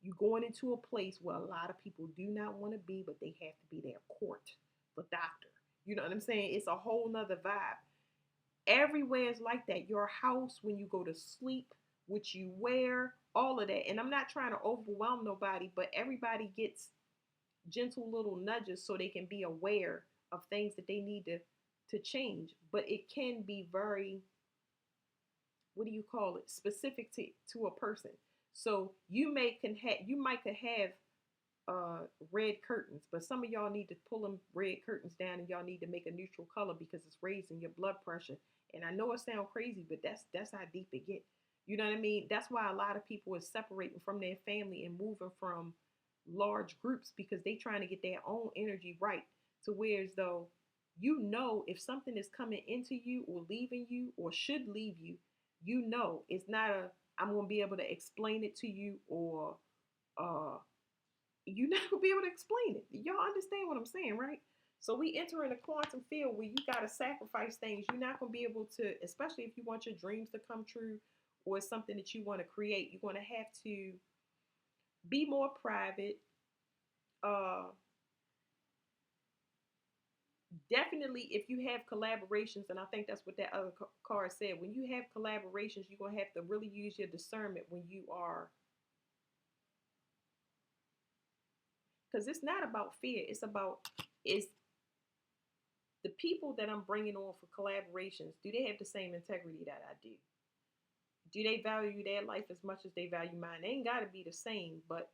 You going into a place where a lot of people do not want to be, but they have to be there. Court, the doctor. You know what I'm saying? It's a whole nother vibe. Everywhere is like that. Your house, when you go to sleep, what you wear, all of that. And I'm not trying to overwhelm nobody, but everybody gets gentle little nudges so they can be aware of things that they need to change. But it can be very, what do you call it, specific to a person. So you might could have red curtains, but some of y'all need to pull them red curtains down and y'all need to make a neutral color because it's raising your blood pressure. And I know it sounds crazy, but that's how deep it get. You know what I mean? That's why a lot of people are separating from their family and moving from large groups because they trying to get their own energy right to where as though if something is coming into you or leaving you or should leave you, it's not a I'm gonna be able to explain it to you or uh you're not gonna be able to explain it. Y'all understand what I'm saying, right? So we enter in a quantum field where you gotta sacrifice things. You're not gonna be able to, especially if you want your dreams to come true or it's something that you want to create, you're gonna have to be more private, uh, definitely, if you have collaborations, and I think that's what that other card said, when you have collaborations, you're going to have to really use your discernment when you are, because it's not about fear. It's about, is the people that I'm bringing on for collaborations, do they have the same integrity that I do? Do they value their life as much as they value mine? They ain't got to be the same, but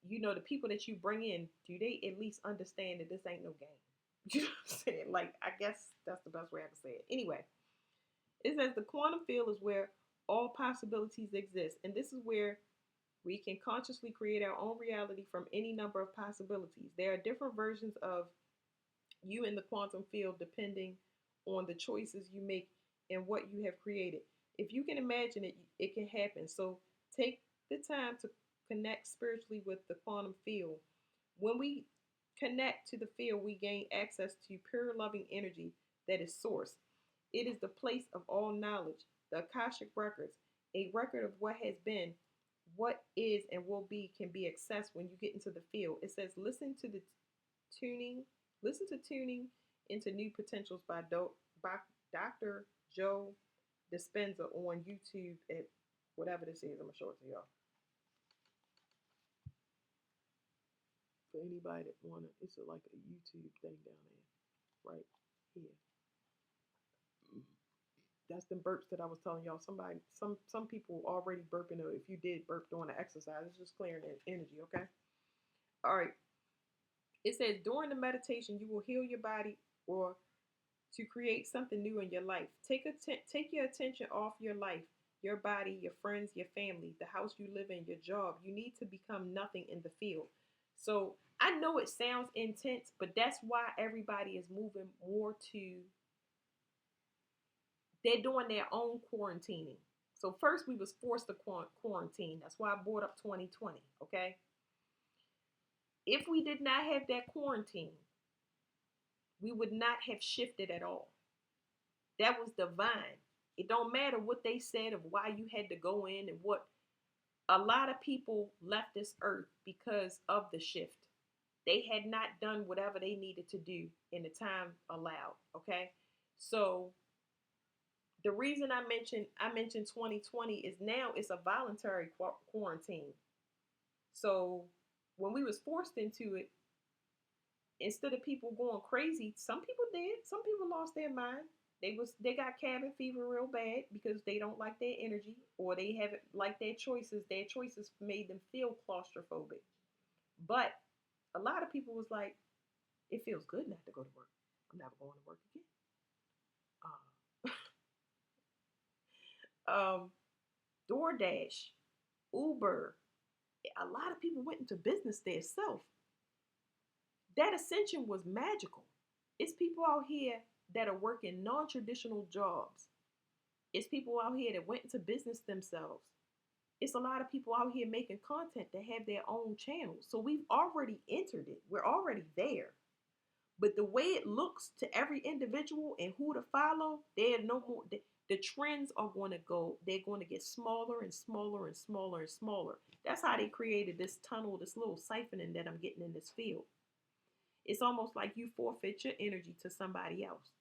the people that you bring in, do they at least understand that this ain't no game? You know what I'm saying? Like, I guess that's the best way I can say it. Anyway, it says the quantum field is where all possibilities exist, and this is where we can consciously create our own reality from any number of possibilities. There are different versions of you in the quantum field depending on the choices you make and what you have created. If you can imagine it, it can happen. So take the time to connect spiritually with the quantum field. When we connect to the field, we gain access to pure loving energy that is source. It is the place of all knowledge, the Akashic records, a record of what has been, what is, and will be can be accessed when you get into the field. It says, tuning, listen to tuning into new potentials by Dr. Joe Dispenza on YouTube at whatever this is. I'm gonna show it to y'all. For anybody that wanna, it's like a YouTube thing down there, right here. That's the burps that I was telling y'all. Some people already burping. Or if you did burp during the exercise, it's just clearing the energy. Okay. All right. It says during the meditation, you will heal your body or to create something new in your life. Take your attention off your life, your body, your friends, your family, the house you live in, your job. You need to become nothing in the field. So I know it sounds intense, but that's why everybody is moving more to, they're doing their own quarantining. So first we was forced to quarantine. That's why I brought up 2020, okay? If we did not have that quarantine, we would not have shifted at all. That was divine. It don't matter what they said of why you had to go in and what. A lot of people left this earth because of the shift. They had not done whatever they needed to do in the time allowed, okay? So the reason I mentioned 2020 is now it's a voluntary quarantine. So when we was forced into it, instead of people going crazy, some people did. Some people lost their mind. They got cabin fever real bad because they don't like their energy or they haven't liked their choices. Their choices made them feel claustrophobic. But a lot of people was like, it feels good not to go to work. I'm never going to work again. DoorDash, Uber, a lot of people went into business themselves. That ascension was magical. It's people out here that are working non-traditional jobs. It's people out here that went into business themselves. It's a lot of people out here making content that have their own channels. So we've already entered it. We're already there. But the way it looks to every individual and who to follow, they're no more. The trends are going to go. They're going to get smaller and smaller and smaller and smaller. That's how they created this tunnel, this little siphoning that I'm getting in this field. It's almost like you forfeit your energy to somebody else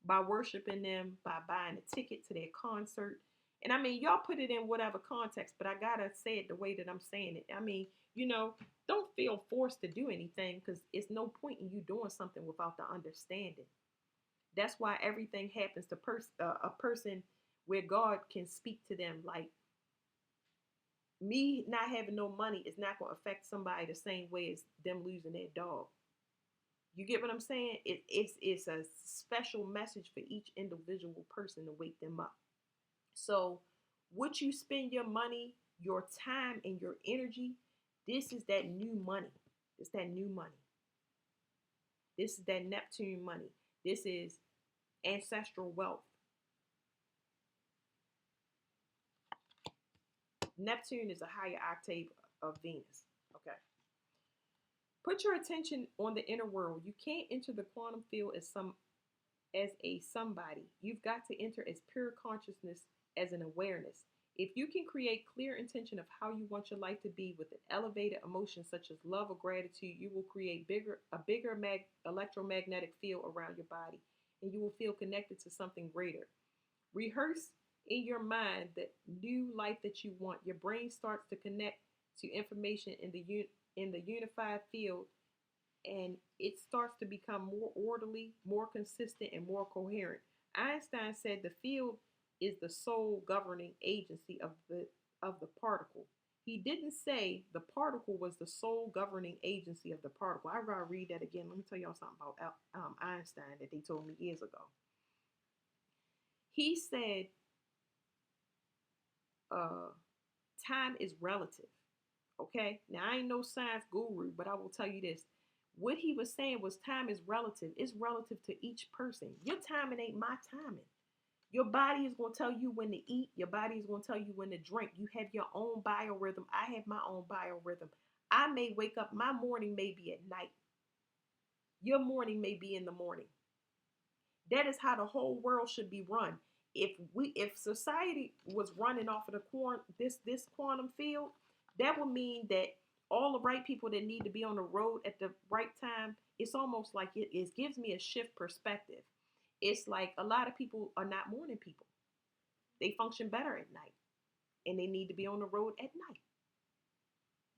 by worshiping them, by buying a ticket to their concert. And I mean, y'all put it in whatever context, but I gotta say it the way that I'm saying it. I mean, don't feel forced to do anything because it's no point in you doing something without the understanding. That's why everything happens to a person where God can speak to them. Like me not having no money is not going to affect somebody the same way as them losing their dog. You get what I'm saying? It's a special message for each individual person to wake them up. So, what you spend your money, your time, and your energy, this is that new money. It's that new money. This is that Neptune money. This is ancestral wealth. Neptune is a higher octave of Venus. Okay. Put your attention on the inner world. You can't enter the quantum field as a somebody. You've got to enter as pure consciousness, as an awareness. If you can create clear intention of how you want your life to be with an elevated emotion such as love or gratitude, you will create a bigger electromagnetic field around your body, and you will feel connected to something greater. Rehearse in your mind the new life that you want. Your brain starts to connect to information in in the unified field, and it starts to become more orderly, more consistent, and more coherent. Einstein said the field is the sole governing agency of the particle. He didn't say the particle was the sole governing agency of the particle. I gotta read that again. Let me tell y'all something about Einstein that they told me years ago. He said, uh, "Time is relative." Okay, now I ain't no science guru, but I will tell you this. What he was saying was time is relative. It's relative to each person. Your timing ain't my timing. Your body is going to tell you when to eat. Your body is going to tell you when to drink. You have your own biorhythm. I have my own biorhythm. I may wake up, my morning may be at night. Your morning may be in the morning. That is how the whole world should be run. If society was running off of this quantum field, that would mean that all the right people that need to be on the road at the right time, it's almost like it gives me a shift perspective. It's like a lot of people are not morning people. They function better at night, and they need to be on the road at night.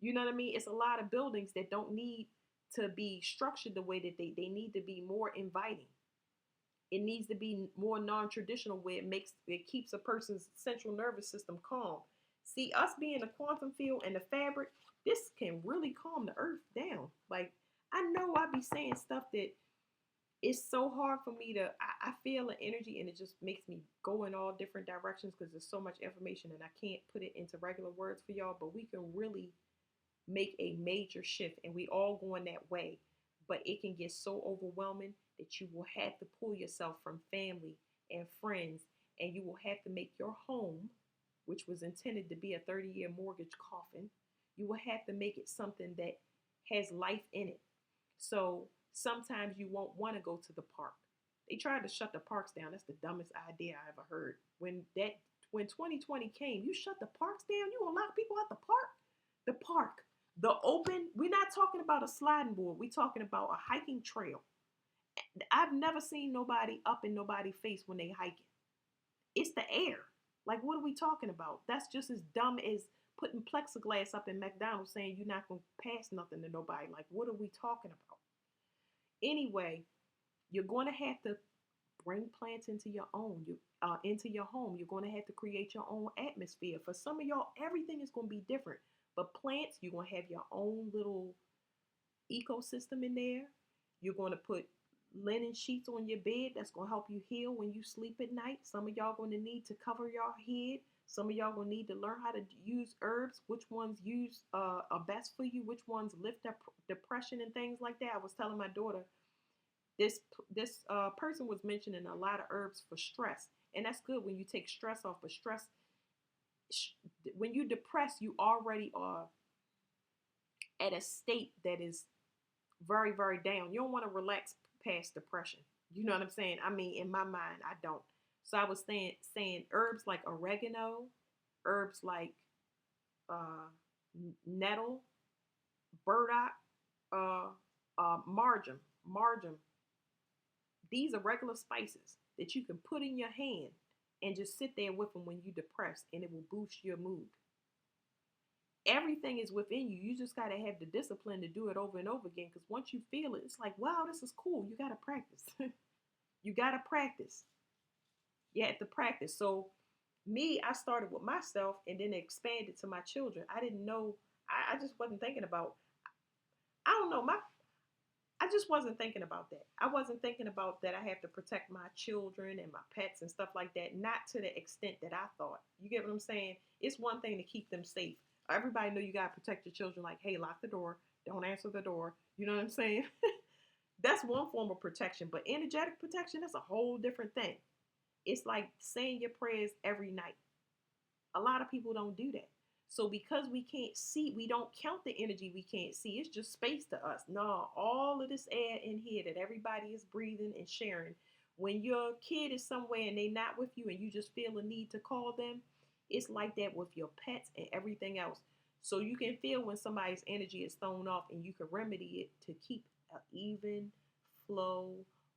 You know what I mean? It's a lot of buildings that don't need to be structured the way that they need to be more inviting. It needs to be more non-traditional where it keeps a person's central nervous system calm. See, us being a quantum field and the fabric, this can really calm the earth down. Like, I know I be saying stuff that it's so hard for me to I feel the energy, and it just makes me go in all different directions because there's so much information and I can't put it into regular words for y'all, but we can really make a major shift, and we all going that way. But it can get so overwhelming that you will have to pull yourself from family and friends, and you will have to make your home, which was intended to be a 30-year mortgage coffin, you will have to make it something that has life in it. So sometimes you won't want to go to the park. They tried to shut the parks down. That's the dumbest idea I ever heard. When 2020 came, you shut the parks down. You gonna lock people out the park? The park, the open. We're not talking about a sliding board. We're talking about a hiking trail. I've never seen nobody up in nobody's face when they hiking. It's the air. Like, what are we talking about? That's just as dumb as putting plexiglass up in McDonald's saying you're not gonna pass nothing to nobody. Like, what are we talking about? Anyway, you're going to have to bring plants into your own, into your home. You're going to have to create your own atmosphere. For some of y'all, everything is going to be different. But plants, you're going to have your own little ecosystem in there. You're going to put linen sheets on your bed that's going to help you heal when you sleep at night. Some of y'all going to need to cover your head. Some of y'all going to need to learn how to use herbs, which ones are best for you, which ones lift up depression and things like that. I was telling my daughter, this person was mentioning a lot of herbs for stress, and that's good when you take stress off. But stress, when you depress, you already are at a state that is very, very down. You don't want to relax past depression. You know what I'm saying? I mean, in my mind, I don't. So I was saying herbs like oregano, herbs like uh, nettle, burdock, uh, marjoram. These are regular spices that you can put in your hand and just sit there with them when you're depressed, and it will boost your mood. Everything is within you. You just got to have the discipline to do it over and over again, because once you feel it, it's like, wow, this is cool. You got to practice. You got to practice. You have to practice. So, me, I started with myself and then expanded to my children. I didn't know, I just wasn't thinking about, I don't know, I just wasn't thinking about that. I wasn't thinking about that I have to protect my children and my pets and stuff like that. Not to the extent that I thought. You get what I'm saying? It's one thing to keep them safe. Everybody know you gotta protect your children. Like, hey, lock the door. Don't answer the door. You know what I'm saying? That's one form of protection. But energetic protection, that's a whole different thing. It's like saying your prayers every night. A lot of people don't do that. So because we can't see, we don't count the energy we can't see. It's just space to us. No, all of this air in here that everybody is breathing and sharing. When your kid is somewhere and they not with you and you just feel a need to call them, It's like that with your pets and everything else. So you can feel when somebody's energy is thrown off, and you can remedy it to keep an even flow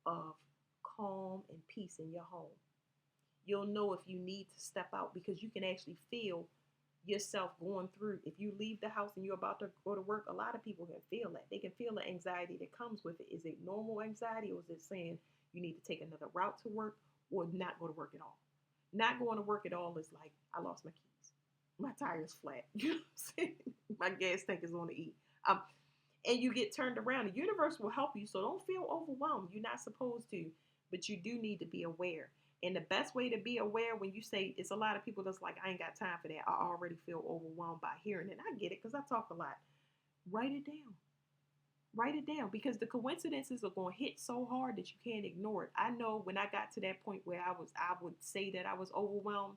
of calm and peace in your home. You'll know if you need to step out, because you can actually feel yourself going through. If you leave the house and you're about to go to work, a lot of people can feel that. They can feel the anxiety that comes with it. Is it normal anxiety, or is it saying you need to take another route to work or not go to work at all? Not going to work at all is like, I lost my keys. My tire's flat. You know what I'm saying? My gas tank is on the E. Um, and you get turned around. The universe will help you, so don't feel overwhelmed. You're not supposed to, but you do need to be aware. And the best way to be aware, when you say, it's a lot of people that's like, I ain't got time for that, I already feel overwhelmed by hearing it. I get it, because I talk a lot. Write it down. Write it down, because the coincidences are going to hit so hard that you can't ignore it. I know when I got to that point where I would say that I was overwhelmed,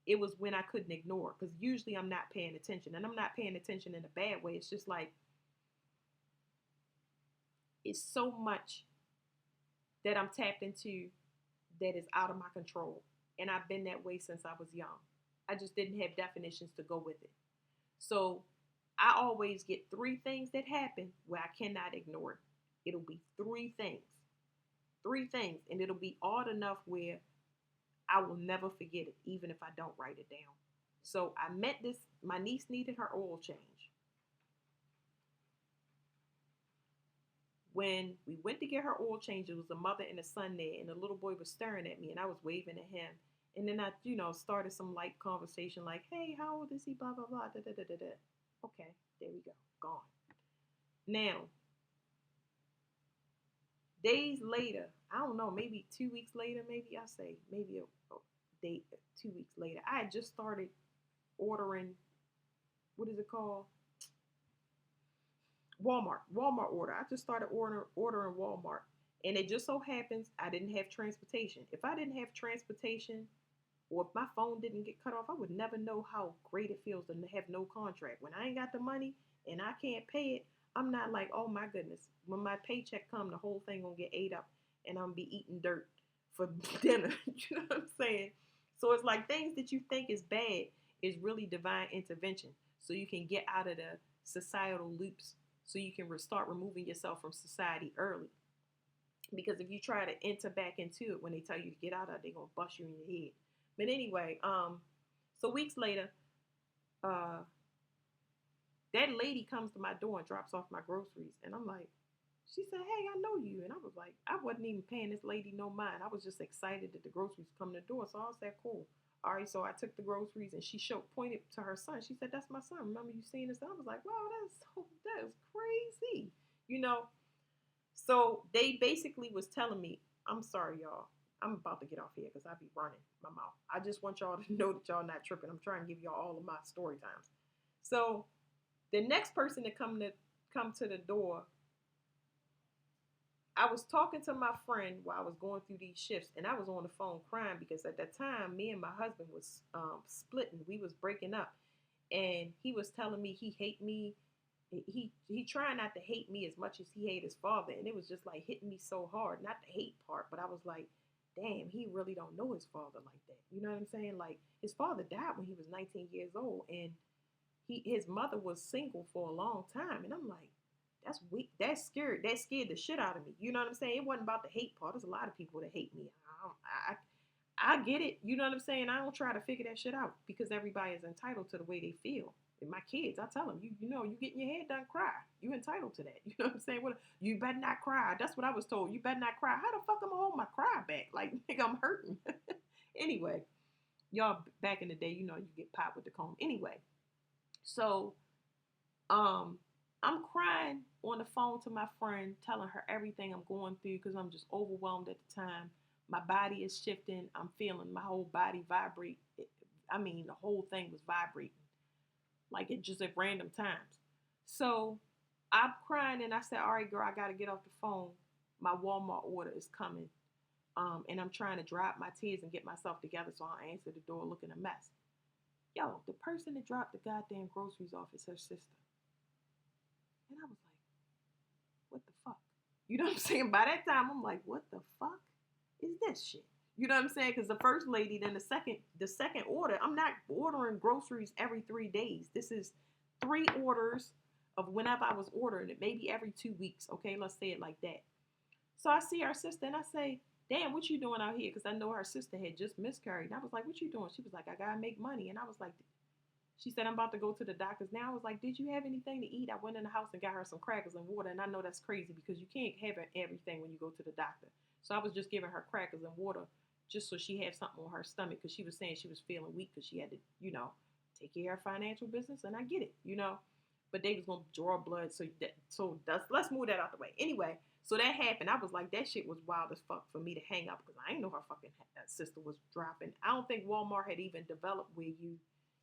it was when I couldn't ignore, because usually I'm not paying attention, and I'm not paying attention in a bad way. It's just like, it's so much that I'm tapped into that is out of my control. And I've been that way since I was young. I just didn't have definitions to go with it. So I always get three things that happen where I cannot ignore it. It'll be three things, and it'll be odd enough where I will never forget it, even if I don't write it down. So I met this, my niece needed her oil change. When we went to get her oil change, it was a mother and a son there, and the little boy was staring at me, and I was waving at him. And then I, started some light conversation like, "Hey, how old is he? Blah blah blah." Da, da, da, da, da. Okay, there we go. Gone. Now, days later, I don't know, maybe 2 weeks later, maybe I say, maybe a date 2 weeks later, I had just started ordering. What is it called? Walmart order. I just started ordering Walmart, and it just so happens I didn't have transportation. If I didn't have transportation, or if my phone didn't get cut off, I would never know how great it feels to have no contract. When I ain't got the money and I can't pay it, I'm not like, oh my goodness. When my paycheck come, the whole thing gonna get ate up, and I'm gonna be eating dirt for dinner. You know what I'm saying? So it's like things that you think is bad is really divine intervention, so you can get out of the societal loops, so you can start removing yourself from society early. Because if you try to enter back into it when they tell you to get out of it, they're gonna bust you in your head. But anyway, so weeks later, uh, that lady comes to my door and drops off my groceries, and I'm like, she said, "Hey, I know you," and I was like, I wasn't even paying this lady no mind. I was just excited that the groceries come to the door, so I said, "Cool." All right, so I took the groceries, and she pointed to her son. She said, "That's my son. Remember you seen this?" I was like, "Wow, that is crazy," you know. So they basically was telling me, I'm sorry, y'all. I'm about to get off here because I be running my mouth. I just want y'all to know that y'all not tripping. I'm trying to give y'all all of my story times. So the next person to come to the door, I was talking to my friend while I was going through these shifts, and I was on the phone crying because at that time, me and my husband was splitting. We was breaking up, and he was telling me he hate me. He trying not to hate me as much as he hate his father, and it was just like hitting me so hard. Not the hate part, but I was like, damn, he really don't know his father like that. You know what I'm saying? Like, his father died when he was 19 years old, and his mother was single for a long time, and I'm like, that's weak. That scared the shit out of me. You know what I'm saying? It wasn't about the hate part. There's a lot of people that hate me. I get it. You know what I'm saying? I don't try to figure that shit out, because everybody is entitled to the way they feel. And my kids, I tell them, you getting your head done, cry. You entitled to that. You know what I'm saying? What, you better not cry. That's what I was told. You better not cry. How the fuck am I hold my cry back? Like, nigga, I'm hurting. Anyway, y'all back in the day, you get popped with the comb. Anyway, so um, I'm crying on the phone to my friend, telling her everything I'm going through because I'm just overwhelmed at the time. My body is shifting. I'm feeling my whole body vibrate. I mean, the whole thing was vibrating, like it just at random times. So I'm crying, and I said, "All right, girl, I got to get off the phone. My Walmart order is coming." And I'm trying to dry up my tears and get myself together, so I'll answer the door looking a mess. Yo, the person that dropped the goddamn groceries off is her sister. And I was like, what the fuck? You know what I'm saying? By that time, I'm like, what the fuck is this shit? You know what I'm saying? Because the first lady, then the second order, I'm not ordering groceries every 3 days. This is 3 orders of whenever I was ordering it, maybe every 2 weeks. Okay, let's say it like that. So I see our sister and I say, "Damn, what you doing out here?" Because I know her sister had just miscarried. And I was like, "What you doing?" She was like, "I gotta make money." And I was like, she said, "I'm about to go to the doctor's now." I was like, "Did you have anything to eat?" I went in the house and got her some crackers and water. And I know that's crazy because you can't have everything when you go to the doctor. So I was just giving her crackers and water just so she had something on her stomach because she was saying she was feeling weak because she had to, take care of her financial business. And I get it. But they was gonna draw blood, let's move that out the way. Anyway, so that happened. I was like, that shit was wild as fuck for me to hang up because I didn't know her fucking sister was dropping. I don't think Walmart had even developed where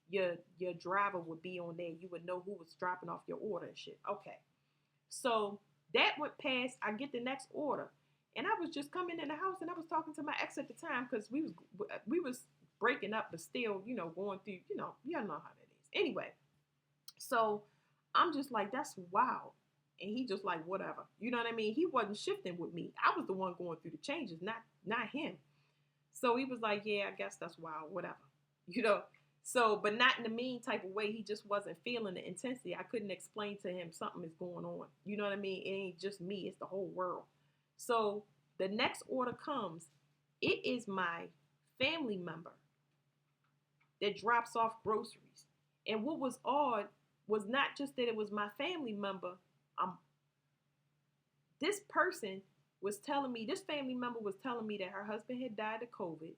your driver would be on there. You would know who was dropping off your order and shit. Okay. So that went past. I get the next order. And I was just coming in the house and I was talking to my ex at the time because we was breaking up, but still, going through, you know how that is. Anyway, so I'm just like, that's wild. And he just like, whatever. You know what I mean? He wasn't shifting with me. I was the one going through the changes, not him. So he was like, yeah, I guess that's wild, whatever. You know. So, but not in the mean type of way. He just wasn't feeling the intensity. I couldn't explain to him something is going on. You know what I mean? It ain't just me, it's the whole world. So the next order comes. It is my family member that drops off groceries. And what was odd was not just that it was my family member. Um, this person was telling me, this family member was telling me that her husband had died of COVID.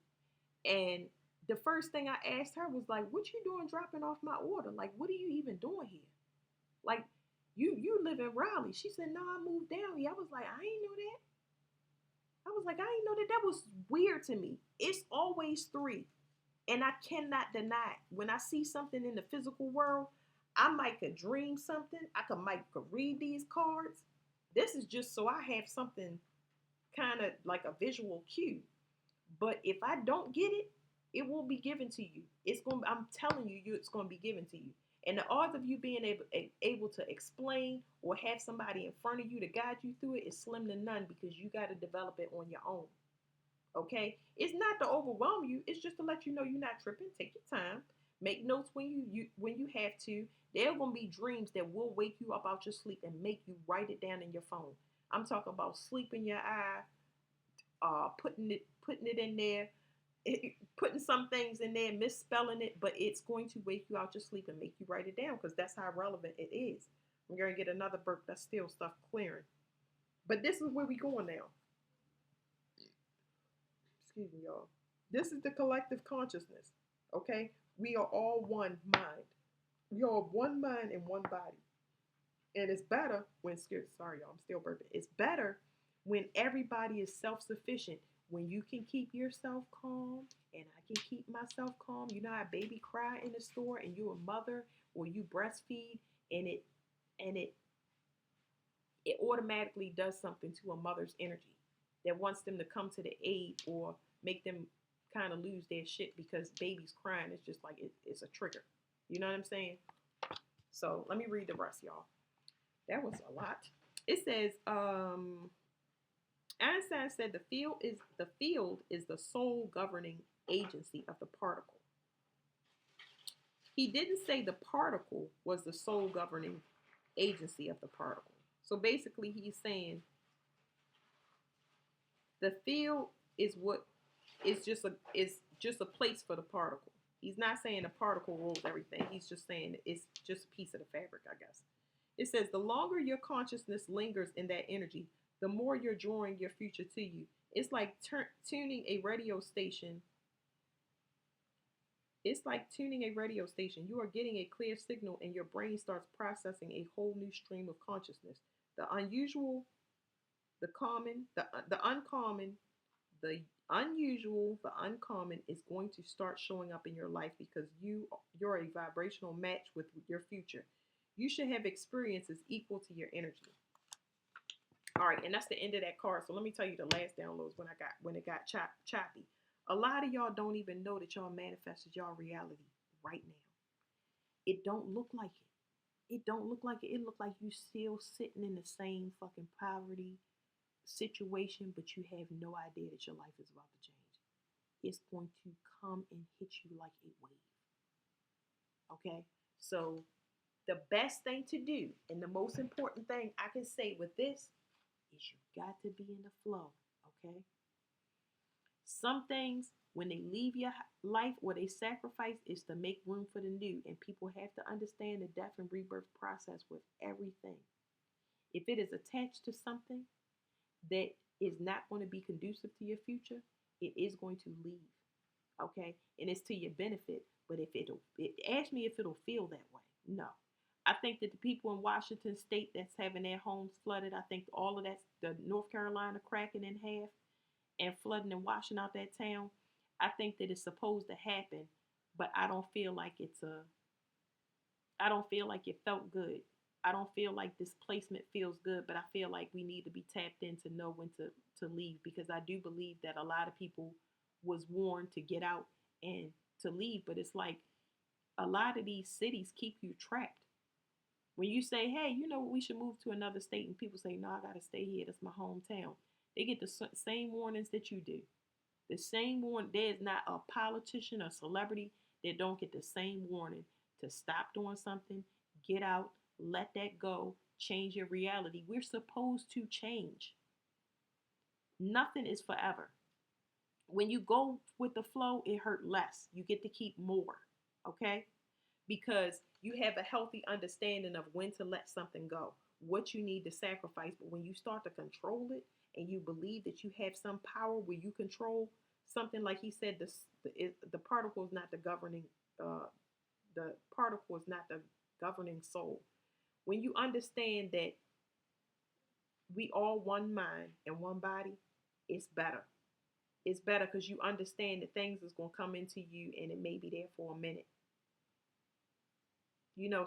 And the first thing I asked her was like, "What you doing dropping off my order? Like, what are you even doing here? Like, you live in Raleigh." She said, "No, I moved down here." I was like, "I ain't know that." I was like, "I ain't know that." That was weird to me. It's always three. And I cannot deny it. When I see something in the physical world, I might could dream something. I might could read these cards. This is just so I have something kind of like a visual cue. But if I don't get it, it will be given to you. I'm telling you, it's gonna be given to you. And the odds of you being able to explain or have somebody in front of you to guide you through it is slim to none because you got to develop it on your own. Okay, it's not to overwhelm you. It's just to let you know you're not tripping. Take your time. Make notes when you have to. There are gonna be dreams that will wake you up out your sleep and make you write it down in your phone. I'm talking about sleep in your eye, putting it in there, putting some things in there, misspelling it, but it's going to wake you out your sleep and make you write it down because that's how relevant it is. I'm gonna get another burp. That's still stuff clearing. But this is where we going now. Excuse me, y'all. This is the collective consciousness. Okay? We are all one mind. We are one mind and one body. And it's better when, sorry, y'all, I'm still burping. It's better when everybody is self sufficient. When you can keep yourself calm and I can keep myself calm. You know how a baby cry in the store and you're a mother or you breastfeed and it automatically does something to a mother's energy that wants them to come to the aid or make them kind of lose their shit because baby's crying. It's just like it's a trigger. You know what I'm saying? So let me read the rest, y'all. That was a lot. It says, Einstein said the field is the sole governing agency of the particle. He didn't say the particle was the sole governing agency of the particle. So basically, he's saying the field is just a place for the particle. He's not saying the particle rules everything. He's just saying it's just a piece of the fabric, I guess. It says the longer your consciousness lingers in that energy, the more you're drawing your future to you. It's like tuning a radio station. It's like tuning a radio station. You are getting a clear signal, and your brain starts processing a whole new stream of consciousness. The unusual, the common, the uncommon, the unusual, the uncommon is going to start showing up in your life because you're a vibrational match with your future. You should have experiences equal to your energy. All right, and that's the end of that card. So let me tell you the last downloads when it got choppy. A lot of y'all don't even know that y'all manifested y'all reality right now. It don't look like it. It don't look like it. It look like you still sitting in the same fucking poverty situation, but you have no idea that your life is about to change. it's going to come and hit you like a wave. Okay? So the best thing to do and the most important thing I can say with this is you got to be in the flow. Okay? Some things, when they leave your life or they sacrifice, is to make room for the new. And people have to understand the death and rebirth process with everything. If it is attached to something that is not going to be conducive to your future, it is going to leave. Okay? And it's to your benefit. But if ask me if it'll feel that way. No. I think that the people in Washington State that's having their homes flooded, I think all of that, the North Carolina cracking in half and flooding and washing out that town, I think that it's supposed to happen, but I don't feel like I don't feel like it felt good. I don't feel like this placement feels good, but I feel like we need to be tapped in to know when to leave, because I do believe that a lot of people was warned to get out and to leave, but it's like a lot of these cities keep you trapped. When you say, hey, you know what, we should move to another state, and people say, no, I got to stay here. That's my hometown. They get the same warnings that you do. The same warning. There is not a politician or celebrity that don't get the same warning to stop doing something, get out, let that go, change your reality. We're supposed to change. Nothing is forever. When you go with the flow, it hurt less. You get to keep more. Okay? Because you have a healthy understanding of when to let something go, what you need to sacrifice. But when you start to control it and you believe that you have some power where you control something, like he said, the particle is not uh, the particle is not the governing soul. When you understand that we all one mind and one body, it's better. It's better because you understand that things is gonna come into you and it may be there for a minute.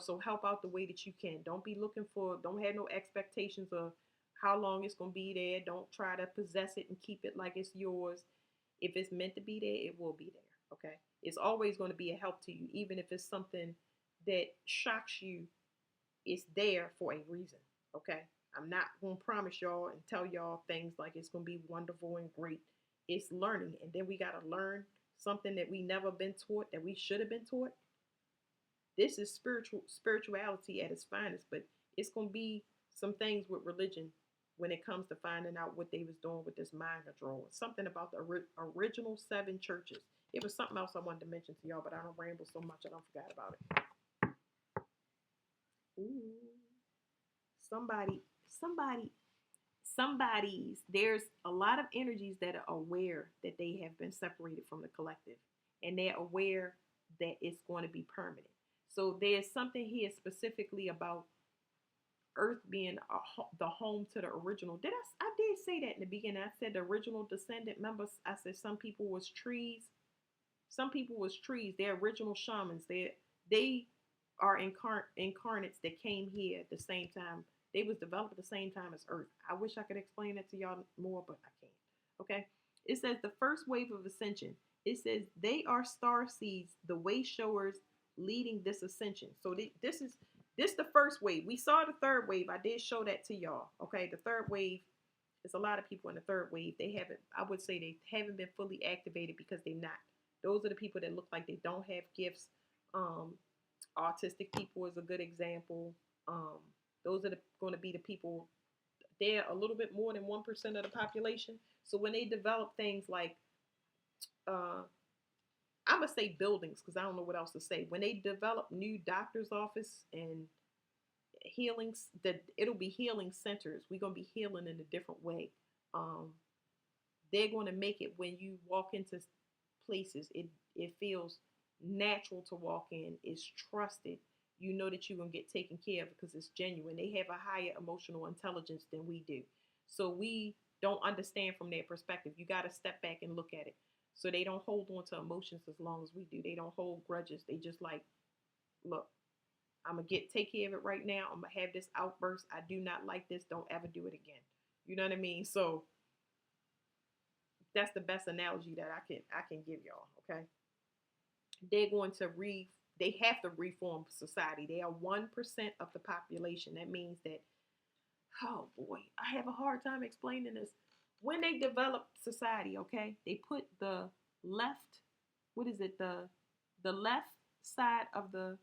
So help out the way that you can. Don't have no expectations of how long it's going to be there. Don't try to possess it and keep it like it's yours. If it's meant to be there, it will be there. Okay? It's always going to be a help to you, even if it's something that shocks you. It's there for a reason. Okay? I'm not going to promise y'all and tell y'all things like it's going to be wonderful and great. It's learning. And then we got to learn something that we never been taught, that we should have been taught. This is spirituality at its finest, but it's gonna be some things with religion when it comes to finding out what they was doing with this mind control. Something about the original 7 churches. It was something else I wanted to mention to y'all, but I don't ramble so much I don't forget about it. Ooh, somebody, somebody's. There's a lot of energies that are aware that they have been separated from the collective, and they're aware that it's going to be permanent. So there's something here specifically about Earth being the home to the original. I did say that in the beginning. I said the original descendant members. I said some people was trees. Some people was trees. They're original shamans. They are incarnates that came here at the same time. They was developed at the same time as Earth. I wish I could explain that to y'all more, but I can't. Okay. It says the first wave of ascension. It says they are star seeds, the way showers leading this ascension. So this the first wave. We saw the third wave. I did show that to y'all. Okay, the third wave. There's a lot of people in the third wave. They haven't. I would say they haven't been fully activated because they're not. Those are the people that look like they don't have gifts. Autistic people is a good example. Um, those are going to be the people. They're a little bit more than 1% of the population. So when they develop things like uh, I'm gonna say buildings because I don't know what else to say. When they develop new doctor's office and healings, that it'll be healing centers. We're gonna be healing in a different way. Um, they're gonna make it when you walk into places, it feels natural to walk in. It's trusted. You know that you're gonna get taken care of because it's genuine. They have a higher emotional intelligence than we do, so we don't understand from their perspective. You got to step back and look at it. So they don't hold on to emotions as long as we do. They don't hold grudges. They just like, look, I'm gonna take care of it right now. I'm gonna have this outburst. I do not like this. Don't ever do it again. You know what I mean? So that's the best analogy that I can give y'all. Okay, they're going to they have to reform society. They are 1% of the population. That means that, oh boy, I have a hard time explaining this. When they develop society, okay, they put the left, what is it? The left side of the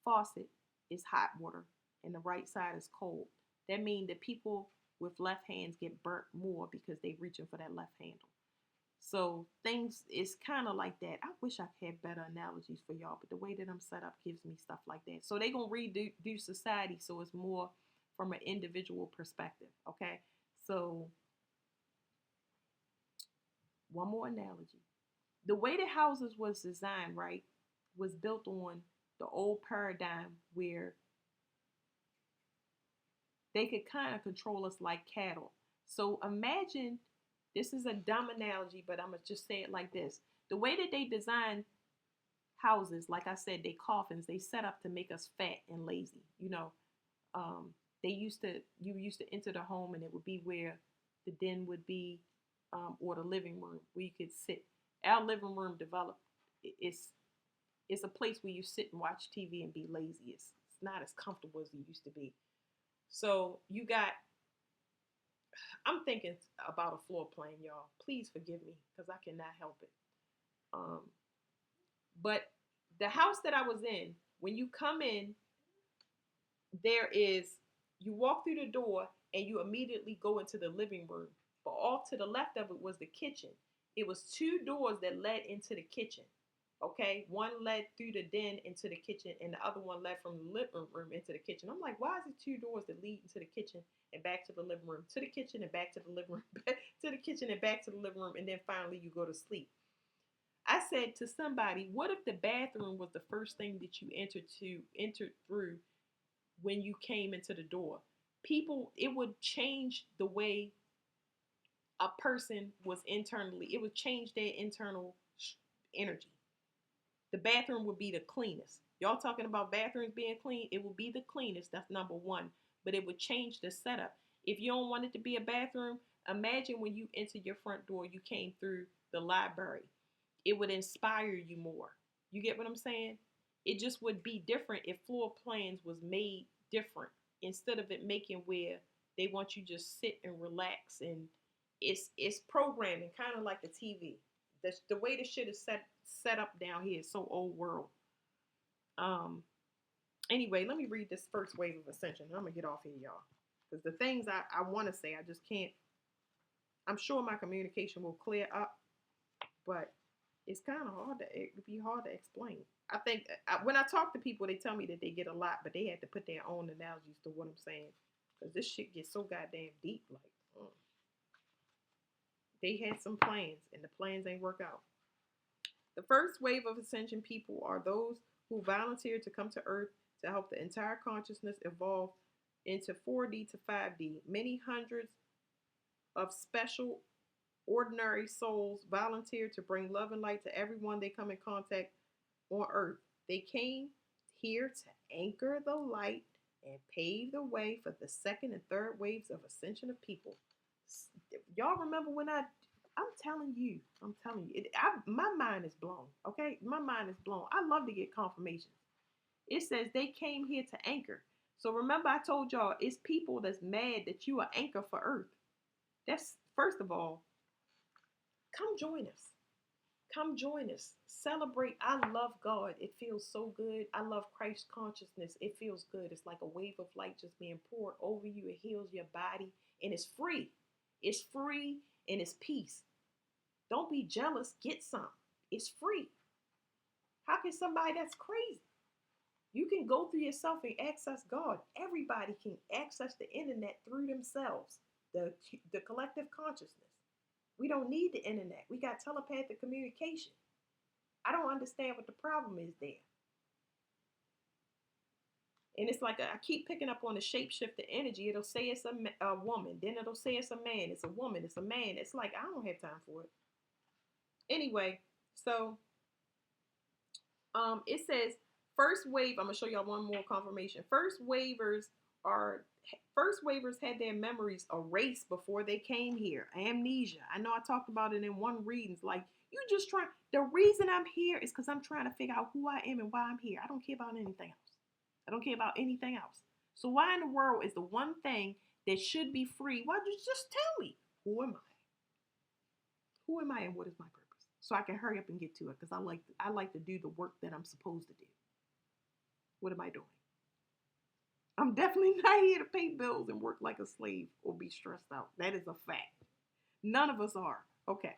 faucet is hot water and the right side is cold. That means that people with left hands get burnt more because they reaching for that left handle. So things is kind of like that. I wish I had better analogies for y'all, but the way that I'm set up gives me stuff like that. So they gonna redo society so it's more from an individual perspective. Okay. So one more analogy. The way the houses was designed, right, was built on the old paradigm where they could kind of control us like cattle. So imagine, this is a dumb analogy, but I'm gonna just say it like this. The way that they design houses, like I said, they coffins, they set up to make us fat and lazy. Um, you used to enter the home and it would be where the den would be, or the living room where you could sit. Our living room developed. It's a place where you sit and watch TV and be lazy. It's not as comfortable as it used to be. So you got, I'm thinking about a floor plan, y'all. Please forgive me because I cannot help it. Um, but the house that I was in, when you come in, there is, you walk through the door and you immediately go into the living room. But off to the left of it was the kitchen. It was two doors that led into the kitchen. Okay, one led through the den into the kitchen, and the other one led from the living room into the kitchen. I'm like, why is it two doors that lead into the kitchen and back to the living room, to the kitchen and back to the living room, back to the kitchen and back to the living room, and then finally you go to sleep? I said to somebody, what if the bathroom was the first thing that you entered through when you came into the door? People, it would change the way a person was internally. It would change their internal energy. The bathroom would be the cleanest. Y'all talking about bathrooms being clean? It will be the cleanest. That's number one. But it would change the setup. If you don't want it to be a bathroom, imagine when you enter your front door, you came through the library. It would inspire you more. You get what I'm saying? It just would be different if floor plans was made different instead of it making where they want you just sit and relax, and it's programming kind of like a TV. The way the shit is set up down here is so old world. Um. Anyway, let me read this first wave of ascension. I'm gonna get off here, y'all, because the things I want to say, I just can't. I'm sure my communication will clear up, but it's kind of hard to, it would be hard to explain. I think when I talk to people, they tell me that they get a lot, but they had to put their own analogies to what I'm saying, because this shit gets so goddamn deep. Like, they had some plans, and the plans ain't work out. The first wave of ascension people are those who volunteer to come to Earth to help the entire consciousness evolve into 4D to 5D. Many hundreds of special ordinary souls volunteer to bring love and light to everyone they come in contact on Earth. They came here to anchor the light and pave the way for the second and third waves of ascension of people. Y'all remember when I'm telling you, my mind is blown. Okay, my mind is blown. I love to get confirmations. It says they came here to anchor. So remember, I told y'all it's people that's mad that you are anchor for Earth. That's, first of all, come join us. Come join us. Celebrate. I love God. It feels so good. I love Christ consciousness. It feels good. It's like a wave of light just being poured over you. It heals your body, and it's free. It's free and it's peace. Don't be jealous. Get some. It's free. How can somebody that's crazy? You can go through yourself and access God. Everybody can access the internet through themselves. The collective consciousness. We don't need the internet. We got telepathic communication. I don't understand what the problem is there. And it's like I keep picking up on the shapeshifter energy. It'll say it's a woman. Then it'll say it's a man. It's a woman. It's a man. It's like, I don't have time for it. Anyway, so it says first wave. I'm going to show y'all one more confirmation. First waivers had their memories erased before they came here. Amnesia. I know I talked about it in one reading. Like, you just try. The reason I'm here is because I'm trying to figure out who I am and why I'm here. I don't care about anything else. I don't care about anything else. So why in the world is the one thing that should be free? Why don't you just tell me? Who am I? Who am I and what is my purpose? so I can hurry up and get to it because I like to do the work that I'm supposed to do. What am I doing? I'm definitely not here to pay bills and work like a slave or be stressed out. That is a fact. None of us are. Okay.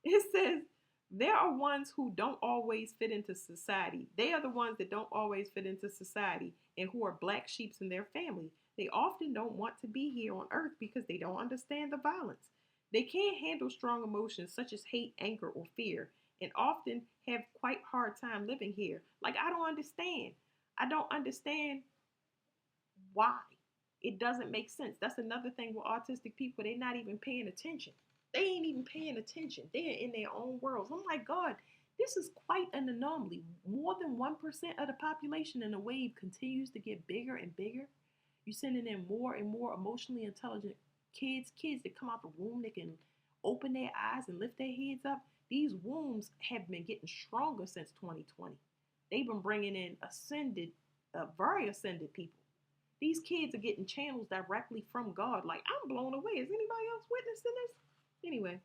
It says there are ones who don't always fit into society. They are the ones that don't always fit into society and who are black sheeps in their family. They often don't want to be here on earth because they don't understand the violence. They can't handle strong emotions such as hate, anger, or fear, and often have quite hard time living here. Like I don't understand. I don't understand why. It doesn't make sense. That's another thing with autistic people. They're not even paying attention. They ain't even paying attention. They're in their own worlds. Oh my God, this is quite an anomaly. More than 1% of the population in the wave continues to get bigger and bigger. You're sending in more and more emotionally intelligent kids that come out the womb that can open their eyes and lift their heads up. These wombs have been getting stronger since 2020. They've been bringing in very ascended people. These kids are getting channels directly from God. Like, I'm blown away. Is anybody else witnessing this? Anyway,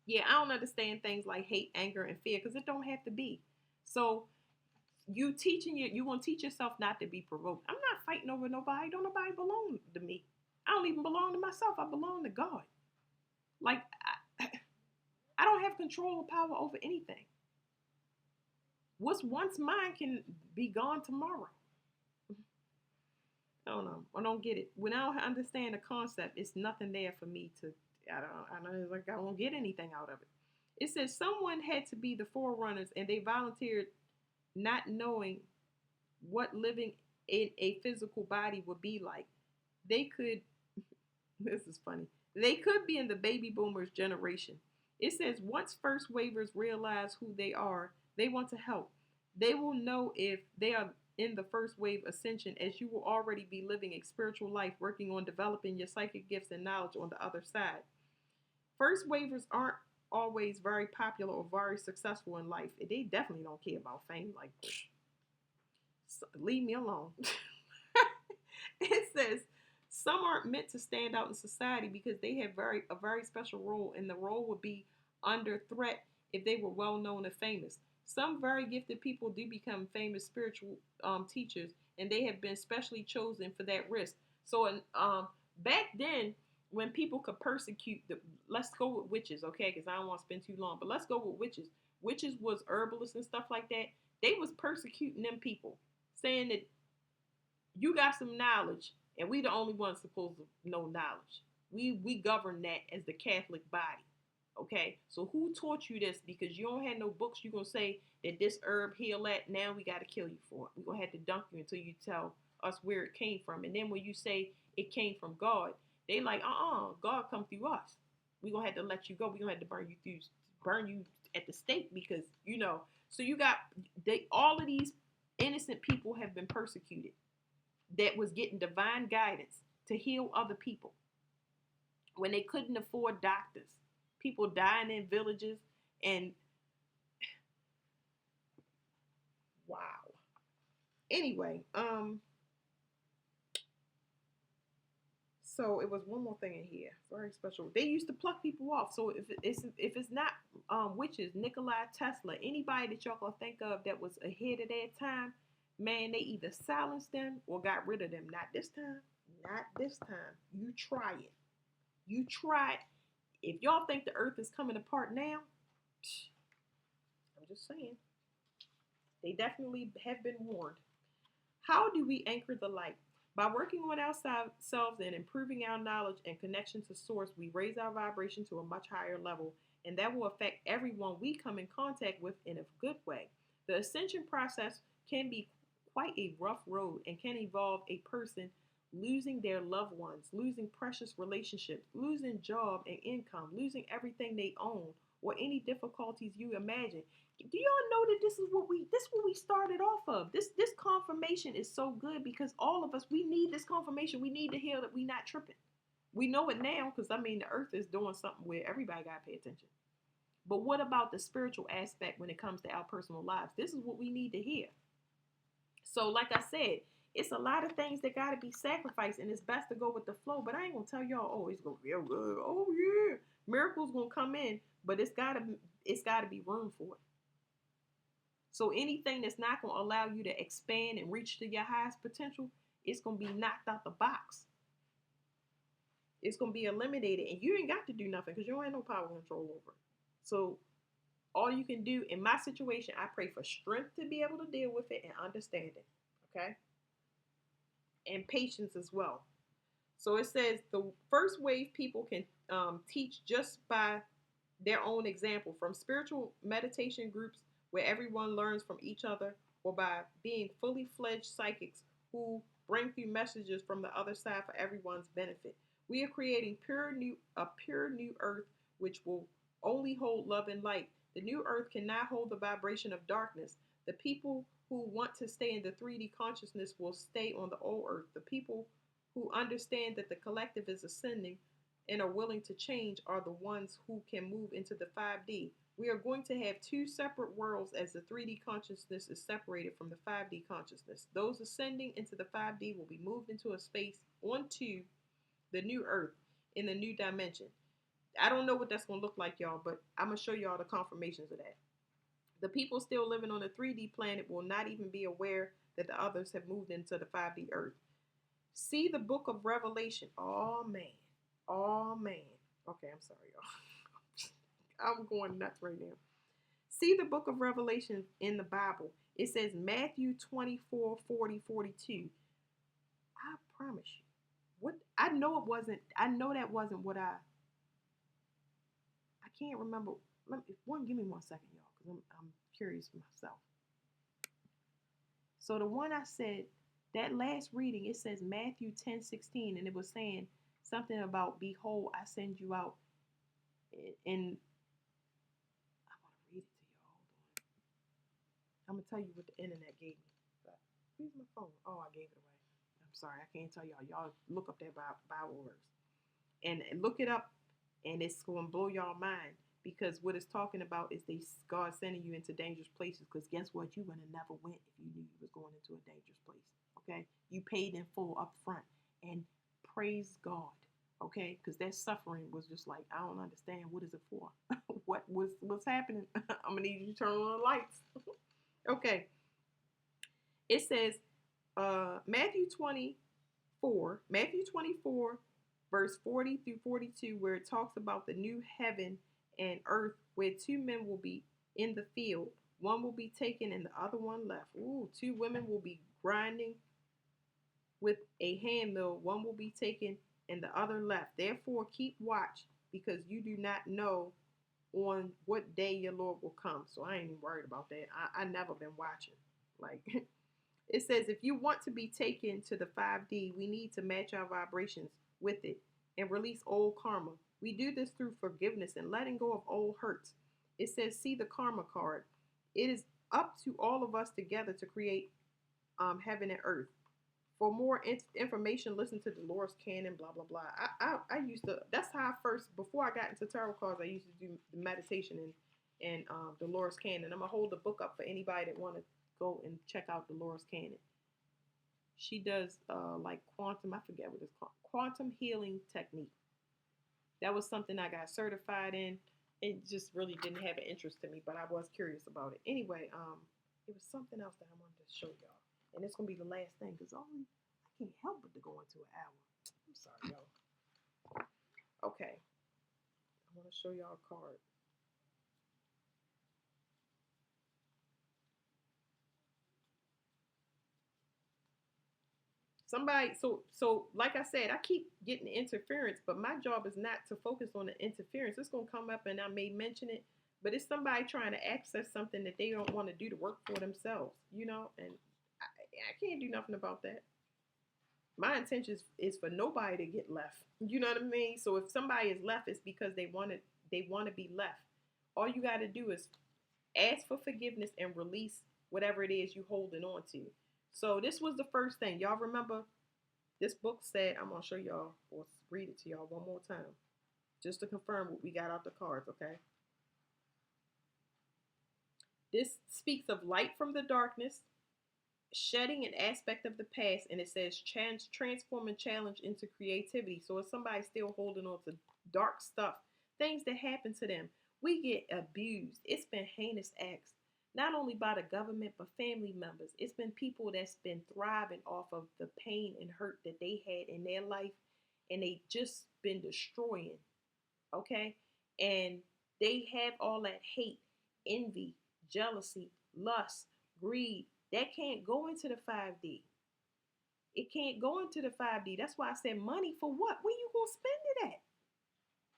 yeah, I don't understand things like hate, anger, and fear because it don't have to be. So you want to teach yourself not to be provoked. I'm not fighting over nobody. Don't nobody belong to me. I don't even belong to myself. I belong to God. Like, I don't have control or power over anything. What's once mine can be gone tomorrow. I don't know. I don't get it. When I don't understand the concept, it's nothing there for me to. It's like I won't get anything out of it. It says someone had to be the forerunners, and they volunteered, not knowing what living in a physical body would be like. They could. This is funny. They could be in the baby boomers generation. It says once first waivers realize who they are, they want to help. They will know if they are in the first wave ascension, as you will already be living a spiritual life, working on developing your psychic gifts and knowledge on the other side. First waivers aren't always very popular or very successful in life. They definitely don't care about fame. Like, leave me alone. It says some aren't meant to stand out in society because they have a very special role, and the role would be under threat if they were well known and famous. Some very gifted people do become famous spiritual teachers, and they have been specially chosen for that risk. So, back then, when people could persecute let's go with witches, okay? Because I don't want to spend too long, but let's go with witches. Witches was herbalists and stuff like that. They was persecuting them people, saying that you got some knowledge, and we the only ones supposed to know knowledge. We govern that as the Catholic body. Okay, so who taught you this? Because you don't have no books. You're gonna say that this herb heal that. Now we gotta kill you for it. We're gonna have to dunk you until you tell us where it came from. And then when you say it came from God, they like, God come through us. We're gonna have to let you go. We're gonna have to burn you at the stake because So you got all of these innocent people have been persecuted that was getting divine guidance to heal other people when they couldn't afford doctors. People dying in villages, and wow. Anyway, so it was one more thing in here, very special. They used to pluck people off. So if it's not witches, Nikola Tesla, anybody that y'all gonna think of that was ahead of their time, man, they either silenced them or got rid of them. Not this time. Not this time. You try it. You try it. If y'all think the earth is coming apart now, I'm just saying. They definitely have been warned. How do we anchor the light? By working on ourselves and improving our knowledge and connection to source, we raise our vibration to a much higher level, and that will affect everyone we come in contact with in a good way. The ascension process can be quite a rough road and can involve a person losing their loved ones, losing precious relationships, losing job and income, losing everything they own, or any difficulties you imagine. Do y'all know that this is what we started off of? This confirmation is so good because all of us, we need this confirmation. We need to hear that we not tripping. We know it now because the earth is doing something where everybody gotta pay attention. But what about the spiritual aspect when it comes to our personal lives? This is what we need to hear. So, like I said, it's a lot of things that gotta be sacrificed, and it's best to go with the flow. But I ain't gonna tell y'all, oh, it's gonna feel good. Oh yeah. Miracles gonna come in, but it's gotta be room for it. So anything that's not gonna allow you to expand and reach to your highest potential, it's gonna be knocked out the box. It's gonna be eliminated, and you ain't got to do nothing because you don't have no power and control over it. So all you can do in my situation, I pray for strength to be able to deal with it and understand it. Okay, and patience as well. So it says the first wave people can teach just by their own example, from spiritual meditation groups where everyone learns from each other, or by being fully fledged psychics who bring through messages from the other side for everyone's benefit. We are creating a pure new earth which will only hold love and light. The new earth cannot hold the vibration of darkness. The people who want to stay in the 3D consciousness will stay on the old earth. The people who understand that the collective is ascending and are willing to change are the ones who can move into the 5D. We are going to have two separate worlds as the 3D consciousness is separated from the 5D consciousness. Those ascending into the 5D will be moved into a space onto the new earth in the new dimension. I don't know what that's going to look like, y'all, but I'm going to show y'all the confirmations of that. The people still living on the 3D planet will not even be aware that the others have moved into the 5D earth. See the book of Revelation. Oh, man. Oh, man. Okay, I'm sorry, y'all. I'm going nuts right now. See the book of Revelation in the Bible. It says Matthew 24, 40, 42. I promise you. What I know it wasn't, I know that wasn't what I can't remember. Give me 1 second, y'all, because I'm curious myself. So the one I said, that last reading, it says Matthew 10:16, and it was saying something about, behold, I send you out. And I want to read it to y'all. Hold on. I'm going to tell you what the internet gave me. But where's my phone? Oh, I gave it away. I'm sorry. I can't tell y'all. Y'all look up that Bible verse. And look it up, and it's going to blow y'all mind. Because what it's talking about is God sending you into dangerous places. Because guess what? You would have never went if you knew you was going into a dangerous place. Okay? You paid in full up front. And praise God. Okay? Because that suffering was just like, I don't understand. What is it for? What's happening? I'm going to need you to turn on the lights. Okay. It says Matthew 24, verse 40 through 42, where it talks about the new heaven and earth where two men will be in the field. One will be taken and the other one left. Ooh, two women will be grinding with a hand mill. One will be taken and the other left. Therefore, keep watch, because you do not know on what day your Lord will come. So I ain't even worried about that. I never been watching. Like, it says, if you want to be taken to the 5D, we need to match our vibrations with it and release old karma. We do this through forgiveness and letting go of old hurts. It says, see the karma card. It is up to all of us together to create heaven and earth. For more information, listen to Dolores Cannon, blah, blah, blah. I used to, that's how I first, before I got into tarot cards, I used to do the meditation and Dolores Cannon. I'm going to hold the book up for anybody that want to go and check out Dolores Cannon. She does like quantum, I forget what it's called, quantum healing technique. That was something I got certified in. It just really didn't have an interest to me, but I was curious about it. Anyway, it was something else that I wanted to show y'all. And it's going to be the last thing, because I can't help but to go into an hour. I'm sorry, y'all. Okay. I want to show y'all a card. Somebody, so like I said, I keep getting interference, but my job is not to focus on the interference. It's going to come up and I may mention it, but it's somebody trying to access something that they don't want to do to work for themselves, and I can't do nothing about that. My intention is for nobody to get left. You know what I mean? So if somebody is left, it's because they want to be left. All you got to do is ask for forgiveness and release whatever it is you holding on to. So this was the first thing. Y'all remember this book said, I'm going to show y'all or read it to y'all one more time just to confirm what we got out the cards, okay? This speaks of light from the darkness, shedding an aspect of the past, and it says transform and challenge into creativity. So if somebody's still holding on to dark stuff things that happen to them. We get abused. It's been heinous acts, not only by the government, but family members. It's been people that's been thriving off of the pain and hurt that they had in their life, and they just been destroying, okay? And they have all that hate, envy, jealousy, lust, greed. That can't go into the 5D. It can't go into the 5D. That's why I said money for what? Where you gonna spend it at?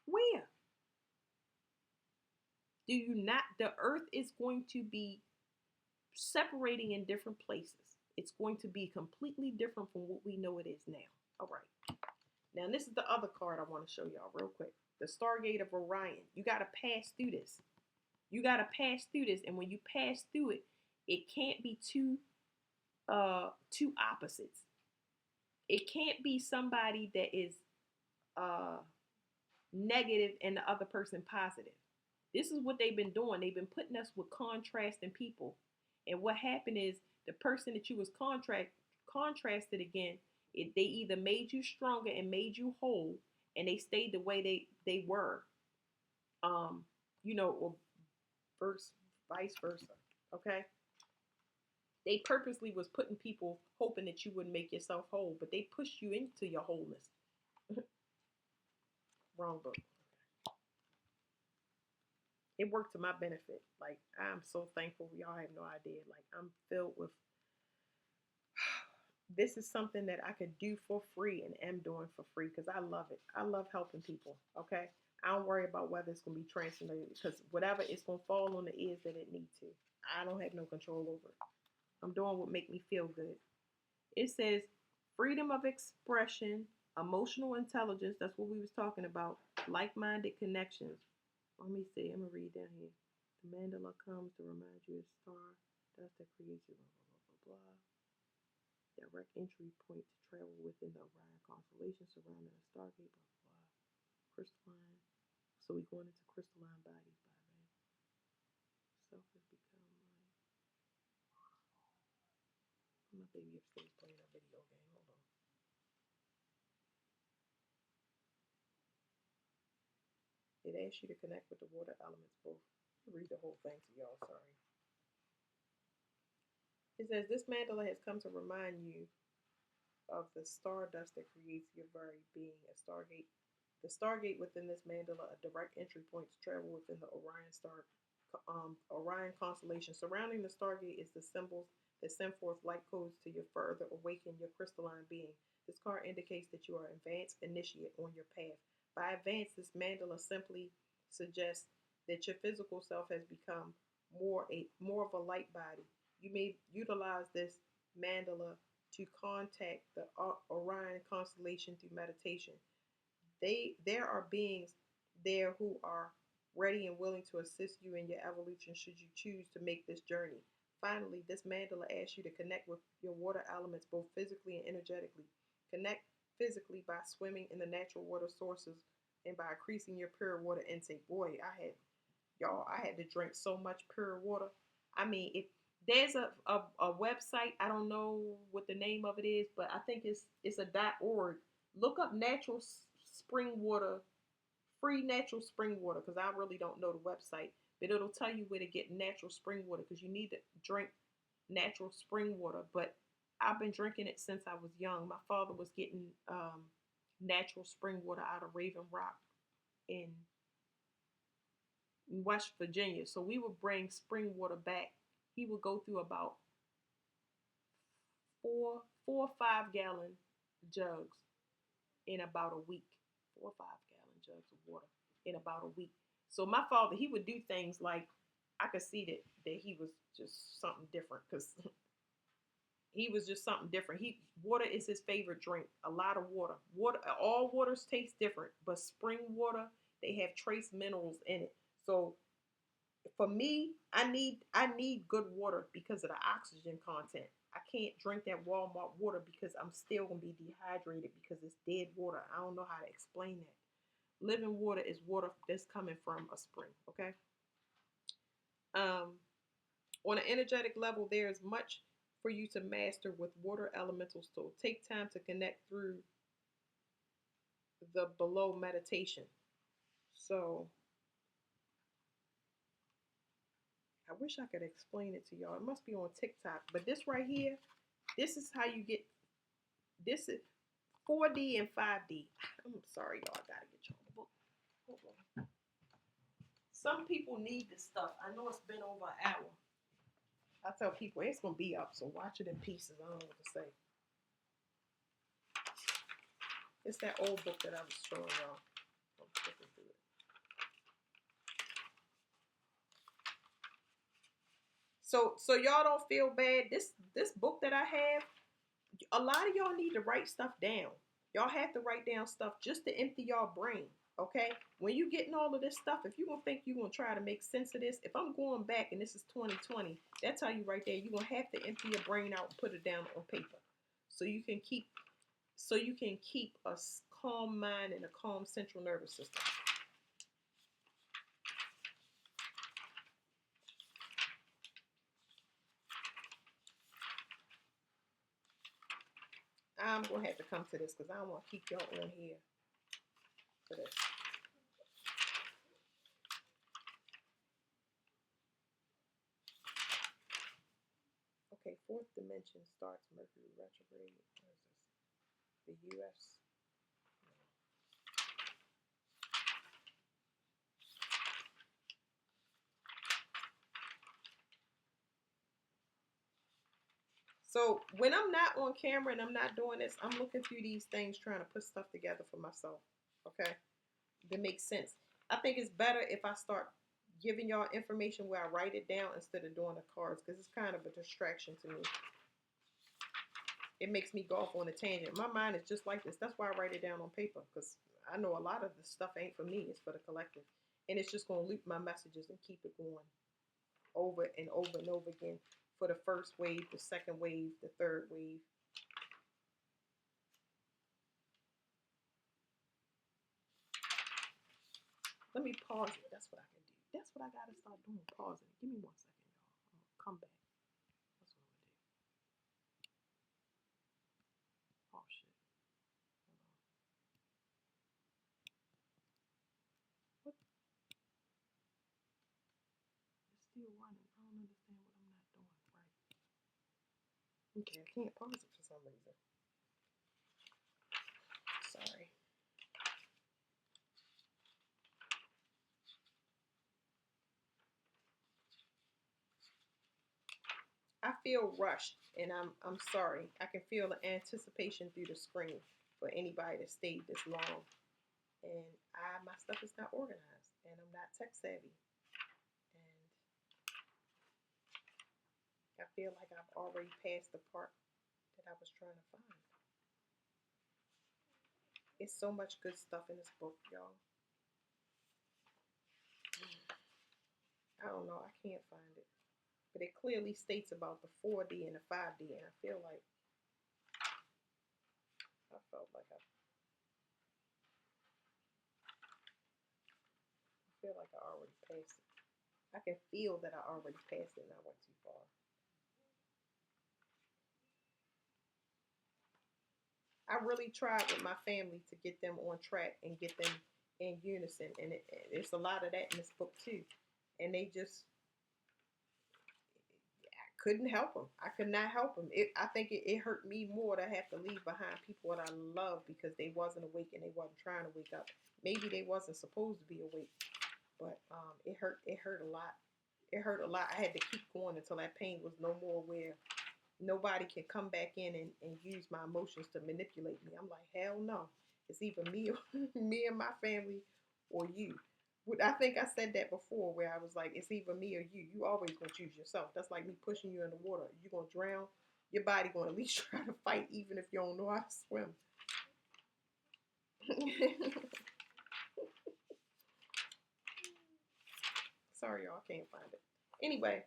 Where? Do you not? The earth is going to be separating in different places. It's going to be completely different from what we know it is now. All right. Now, this is the other card I want to show y'all real quick. The Stargate of Orion. You got to pass through this. You got to pass through this. And when you pass through it, it can't be two opposites. It can't be somebody that is uh, negative and the other person positive. This is what they've been doing. They've been putting us with contrasting people. And what happened is the person that you was contrasted again, they either made you stronger and made you whole, and they stayed the way they were. Um, or vice versa. Okay? They purposely was putting people hoping that you wouldn't make yourself whole, but they pushed you into your wholeness. Wrong book. It worked to my benefit. Like, I'm so thankful. Y'all have no idea. Like, I'm filled with this is something that I could do for free and am doing for free because I love it. I love helping people. Okay. I don't worry about whether it's going to be translated because whatever it's going to fall on the ears that it needs to. I don't have no control over it. I'm doing what make me feel good. It says freedom of expression, emotional intelligence. That's what we was talking about. Like-minded connections. Let me see. I'm gonna read down here. The mandala comes to remind you of star dust that creates you. Blah blah blah blah. Direct entry point to travel within the Orion constellation surrounding a stargate. Blah blah blah. Crystalline. So we going into crystalline bodies by man. Self has become like. My baby upstairs playing a video game. Hold on. It asks you to connect with the water elements both. I'll read the whole thing to y'all. Sorry. It says this mandala has come to remind you of the stardust that creates your very being. A stargate, the stargate within this mandala, a direct entry point to travel within the Orion constellation. Surrounding the stargate is the symbols that send forth light codes to your further awaken your crystalline being. This card indicates that you are advanced initiate on your path. By advanced, this mandala simply suggests that your physical self has become more of a light body. You may utilize this mandala to contact the Orion constellation through meditation. There are beings there who are ready and willing to assist you in your evolution should you choose to make this journey. Finally, this mandala asks you to connect with your water elements both physically and energetically. Connect physically by swimming in the natural water sources and by increasing your pure water intake. Boy, I had to drink so much pure water. I mean, if there's a website, I don't know what the name of it is, but I think it's a .org. Look up natural spring water, free natural spring water, because I really don't know the website, but it'll tell you where to get natural spring water because you need to drink natural spring water. But I've been drinking it since I was young. My father was getting natural spring water out of Raven Rock in West Virginia. So we would bring spring water back. He would go through about 4 or 5 gallon jugs in about a week. 4 or 5 gallon jugs of water in about a week. So my father, he would do things like I could see that he was just something different because he was just something different. Water is his favorite drink. A lot of water. All waters taste different, but spring water, they have trace minerals in it. So for me, I need good water because of the oxygen content. I can't drink that Walmart water because I'm still gonna be dehydrated because it's dead water. I don't know how to explain that. Living water is water that's coming from a spring. Okay. Um, on an energetic level, there is much for you to master with water elementals. So take time to connect through the below meditation. So I wish I could explain it to y'all. It must be on TikTok. But this right here, this is how you get this is 4D and 5D. I'm sorry, y'all. I gotta get y'all the book. Hold on. Some people need this stuff. I know it's been over an hour. I tell people it's gonna be up, so watch it in pieces. I don't know what to say. It's that old book that I was showing y'all. I'm flipping through it. So y'all don't feel bad. This book that I have, a lot of y'all need to write stuff down. Y'all have to write down stuff just to empty y'all brain. Okay? When you getting all of this stuff, if you gonna think you gonna try to make sense of this, if I'm going back and this is 2020, that's how you right there. You're gonna have to empty your brain out and put it down on paper. So you can keep a calm mind and a calm central nervous system. I'm gonna have to come to this because I don't want to keep y'all on here for this. Okay, fourth dimension starts Mercury retrograde. What is this? The U.S. So when I'm not on camera and I'm not doing this, I'm looking through these things trying to put stuff together for myself. Okay, that makes sense. I think it's better if I start giving y'all information where I write it down instead of doing the cards because it's kind of a distraction to me. It makes me go off on a tangent. My mind is just like this. That's why I write it down on paper because I know a lot of the stuff ain't for me. It's for the collective. And it's just going to loop my messages and keep it going over and over and over again for the first wave, the second wave, the third wave. Let me pause it. That's what I can do. That's what I got to start doing. Pausing. Give me 1 second, y'all. I'm going to come back. That's what I'm going to do. Oh, shit. What? It's still running. I don't understand what I'm not doing. Right. Okay, I can't pause it for some reason. Sorry. I feel rushed, and I'm sorry. I can feel the anticipation through the screen for anybody that stayed this long. And my stuff is not organized, and I'm not tech savvy, and I feel like I've already passed the part that I was trying to find. It's so much good stuff in this book, y'all. I don't know. I can't find it, but it clearly states about the 4D and the 5D, and I feel like I felt like I feel like I already passed it. I can feel that I already passed it and I went too far. I really tried with my family to get them on track and get them in unison, and it's a lot of that in this book too. And they just I couldn't help them. I could not help them. I think it hurt me more to have to leave behind people that I love because they wasn't awake and they wasn't trying to wake up. Maybe they wasn't supposed to be awake, but it hurt. It hurt a lot. It hurt a lot. I had to keep going until that pain was no more where nobody can come back in and use my emotions to manipulate me. I'm like, hell no. It's either me or me and my family or you. I think I said that before where I was like, it's either me or you. You always gonna choose yourself. That's like me pushing you in the water. You're gonna drown. Your body gonna at least try to fight even if you don't know how to swim. Sorry, y'all, I can't find it. Anyway,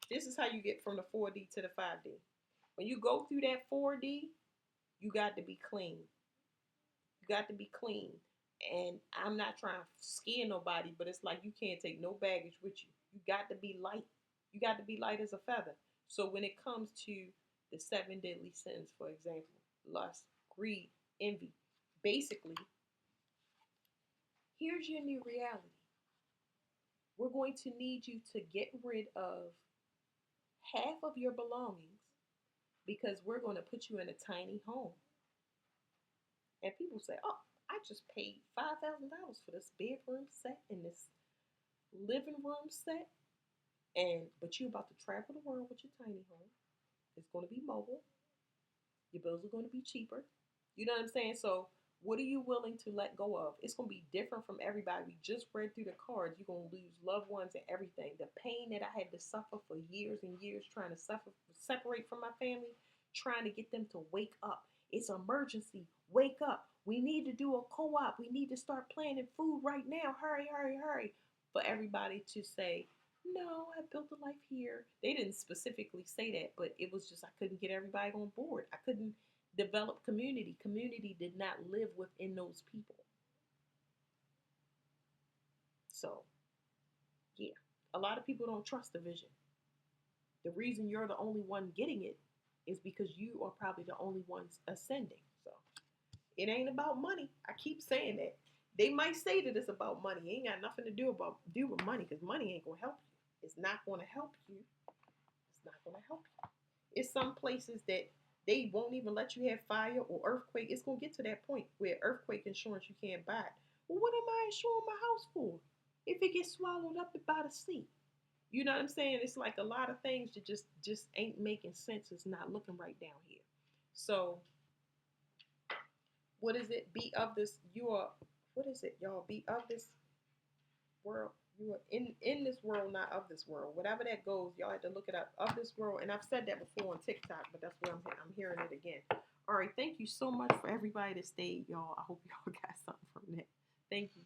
this is how you get from the 4D to the 5D. When you go through that 4D, you got to be clean. You got to be clean. And I'm not trying to scare nobody, but it's like you can't take no baggage with you. You got to be light. You got to be light as a feather. So when it comes to the 7 deadly sins, for example, lust, greed, envy, basically, Here's your new reality. We're going to need you to get rid of half of your belongings because we're going to put you in a tiny home. And people say, oh, I just paid $5,000 for this bedroom set and this living room set. But you're about to travel the world with your tiny home. It's going to be mobile. Your bills are going to be cheaper. You know what I'm saying? So what are you willing to let go of? It's going to be different from everybody. We just read through the cards. You're going to lose loved ones and everything. The pain that I had to suffer for years and years trying to separate from my family, trying to get them to wake up. It's emergency. Wake up. We need to do a co-op. We need to start planning food right now. Hurry, hurry, hurry. For everybody to say, no, I built a life here. They didn't specifically say that, but it was just I couldn't get everybody on board. I couldn't develop community. Community did not live within those people. So, yeah, a lot of people don't trust the vision. The reason you're the only one getting it is because you are probably the only ones ascending. So, it ain't about money. I keep saying that. They might say that it's about money. It ain't got nothing to do with money because money ain't gonna help you. It's not gonna help you. It's not gonna help you. It's some places that they won't even let you have fire or earthquake. It's gonna get to that point where earthquake insurance you can't buy it. Well, what am I insuring my house for? If it gets swallowed up by the sea. You know what I'm saying? It's like a lot of things that just ain't making sense. It's not looking right down here. So what is it? Be of this. You are. What is it, y'all? Be of this world. You are in this world, not of this world. Whatever that goes, y'all have to look it up. Of this world, and I've said that before on TikTok, but that's where I'm hearing it again. All right, thank you so much for everybody that stayed, y'all. I hope y'all got something from that. Thank you.